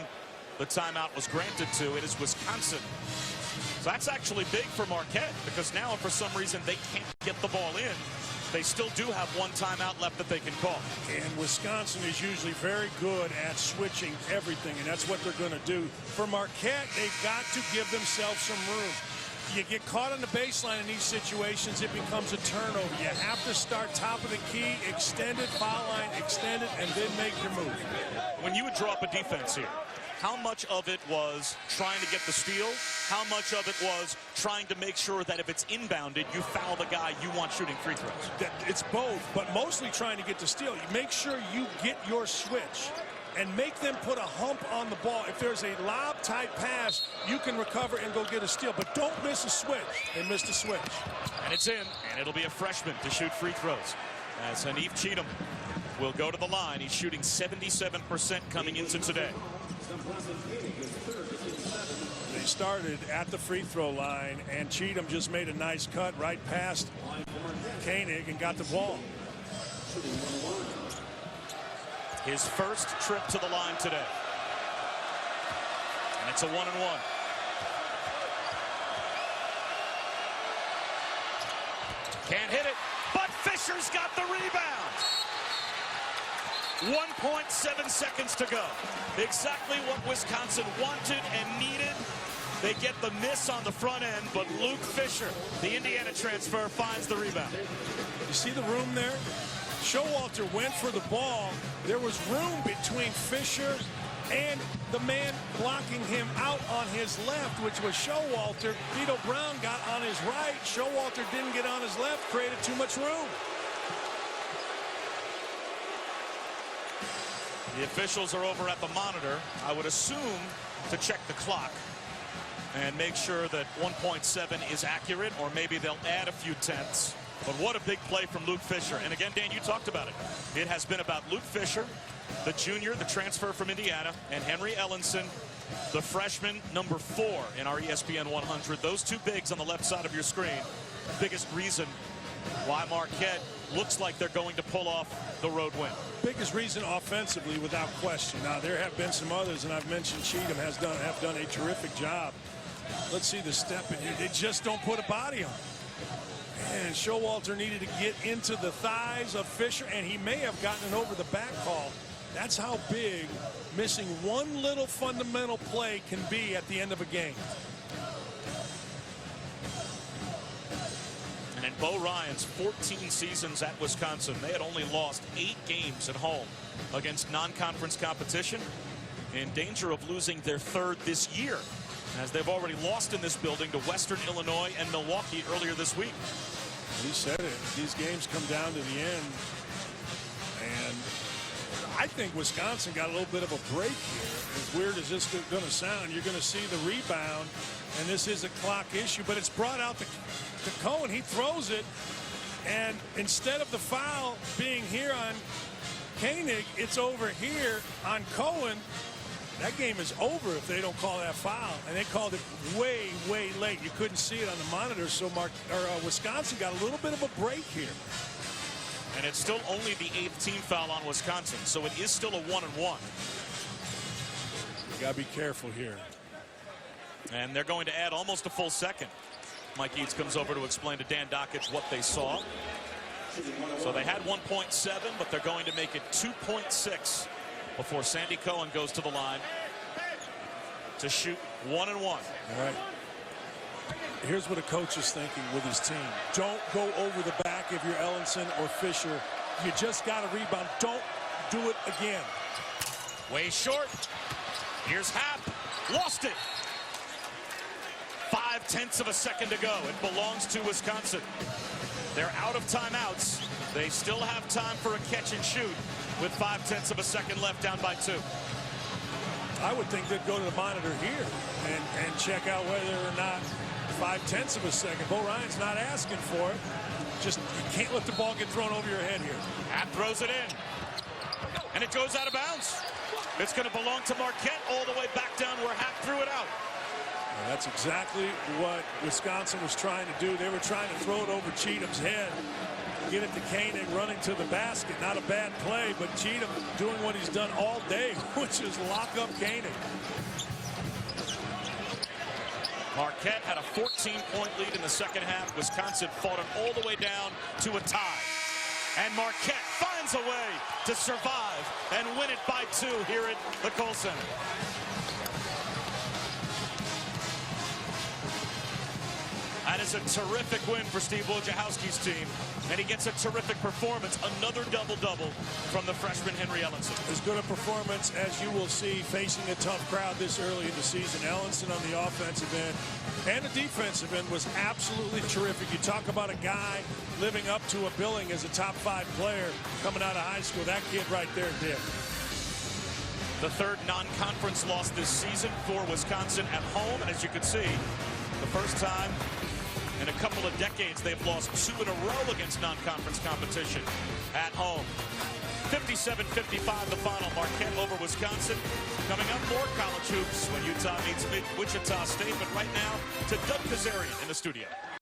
the timeout was granted to. It is Wisconsin. So that's actually big for Marquette, because now if for some reason they can't get the ball in, they still do have one timeout left that they can call. And Wisconsin is usually very good at switching everything, and that's what they're going to do. For Marquette, they've got to give themselves some room. You get caught on the baseline in these situations, it becomes a turnover. You have to start top of the key, extended, foul line, extended, and then make your move. When you would draw up a defense here, how much of it was trying to get the steal? How much of it was trying to make sure that if it's inbounded, you foul the guy you want shooting free throws? It's both, but mostly trying to get the steal. You make sure you get your switch and make them put a hump on the ball. If there's a lob-type pass, you can recover and go get a steal, but don't miss a switch. They missed a switch. And it's in, and it'll be a freshman to shoot free throws, as Hanif Cheatham will go to the line. He's shooting 77% coming into today. They started at the free throw line, and Cheatham just made a nice cut right past Koenig and got the ball. His first trip to the line today. And it's a 1-and-1. Can't hit it, but Fisher's got the rebound. 1.7 seconds to go. Exactly what Wisconsin wanted and needed. They get the miss on the front end, but Luke Fisher, the Indiana transfer, finds the rebound. You see the room there? Showalter went for the ball. There was room between Fisher and the man blocking him out on his left, which was Showalter. Vito Brown got on his right. Showalter didn't get on his left, created too much room. The officials are over at the monitor, I would assume, to check the clock and make sure that 1.7 is accurate, or maybe they'll add a few tenths. But what a big play from Luke Fisher. And again, Dan, you talked about it. It has been about Luke Fisher, the junior, the transfer from Indiana, and Henry Ellenson, the freshman, number 4 in our ESPN 100. Those two bigs on the left side of your screen. Biggest reason why Marquette looks like they're going to pull off the road win. Biggest reason offensively, without question. Now, there have been some others, and I've mentioned Cheatham have done a terrific job. Let's see the step in here. They just don't put a body on. And Showalter needed to get into the thighs of Fisher, and he may have gotten an over the back call. That's how big missing one little fundamental play can be at the end of a game. And in Bo Ryan's 14 seasons at Wisconsin, they had only lost 8 games at home against non-conference competition, in danger of losing their 3rd this year, as they've already lost in this building to Western Illinois and Milwaukee earlier this week. He said it. These games come down to the end. And I think Wisconsin got a little bit of a break here. As weird as this is going to sound, you're going to see the rebound, and this is a clock issue, but it's brought out to Cohen. He throws it, and instead of the foul being here on Koenig, it's over here on Cohen. That game is over if they don't call that foul, and they called it way, way late. You couldn't see it on the monitor, so Wisconsin got a little bit of a break here. And it's still only the 8th team foul on Wisconsin, so it is still a 1-and-1. You got to be careful here. And they're going to add almost a full second. Mike Eads comes over to explain to Dan Dockage what they saw. So they had 1.7, but they're going to make it 2.6 before Sandy Cohen goes to the line to shoot 1-and-1. All right. Here's what a coach is thinking with his team. Don't go over the back if you're Ellenson or Fisher. You just got a rebound. Don't do it again. Way short. Here's Happ. Lost it. 0.5 of a second to go. It belongs to Wisconsin. They're out of timeouts. They still have time for a catch and shoot with 0.5 of a second left, down by 2. I would think they'd go to the monitor here and check out whether or not 0.5 of a second. Bo Ryan's not asking for it. Just, you can't let the ball get thrown over your head here. Happ throws it in. And it goes out of bounds. It's going to belong to Marquette all the way back down where Happ threw it out. And that's exactly what Wisconsin was trying to do. They were trying to throw it over Cheatham's head. Get it to Koenig running to the basket. Not a bad play, but Cheatham doing what he's done all day, which is lock up Koenig. Marquette had a 14-point lead in the second half. Wisconsin fought it all the way down to a tie. And Marquette finds a way to survive and win it by 2 here at the Kohl Center. That is a terrific win for Steve Wojciechowski's team. And he gets a terrific performance. Another double-double from the freshman Henry Ellenson. As good a performance as you will see facing a tough crowd this early in the season. Ellenson on the offensive end and the defensive end was absolutely terrific. You talk about a guy living up to a billing as a top 5 player coming out of high school. That kid right there did. The 3rd non-conference loss this season for Wisconsin at home. And as you can see, the first time in a couple of decades they've lost 2 in a row against non-conference competition at home. 57-55 the final. Marquette over Wisconsin. Coming up, more college hoops when Utah meets Wichita State. But right now, to Doug Kazarian in the studio.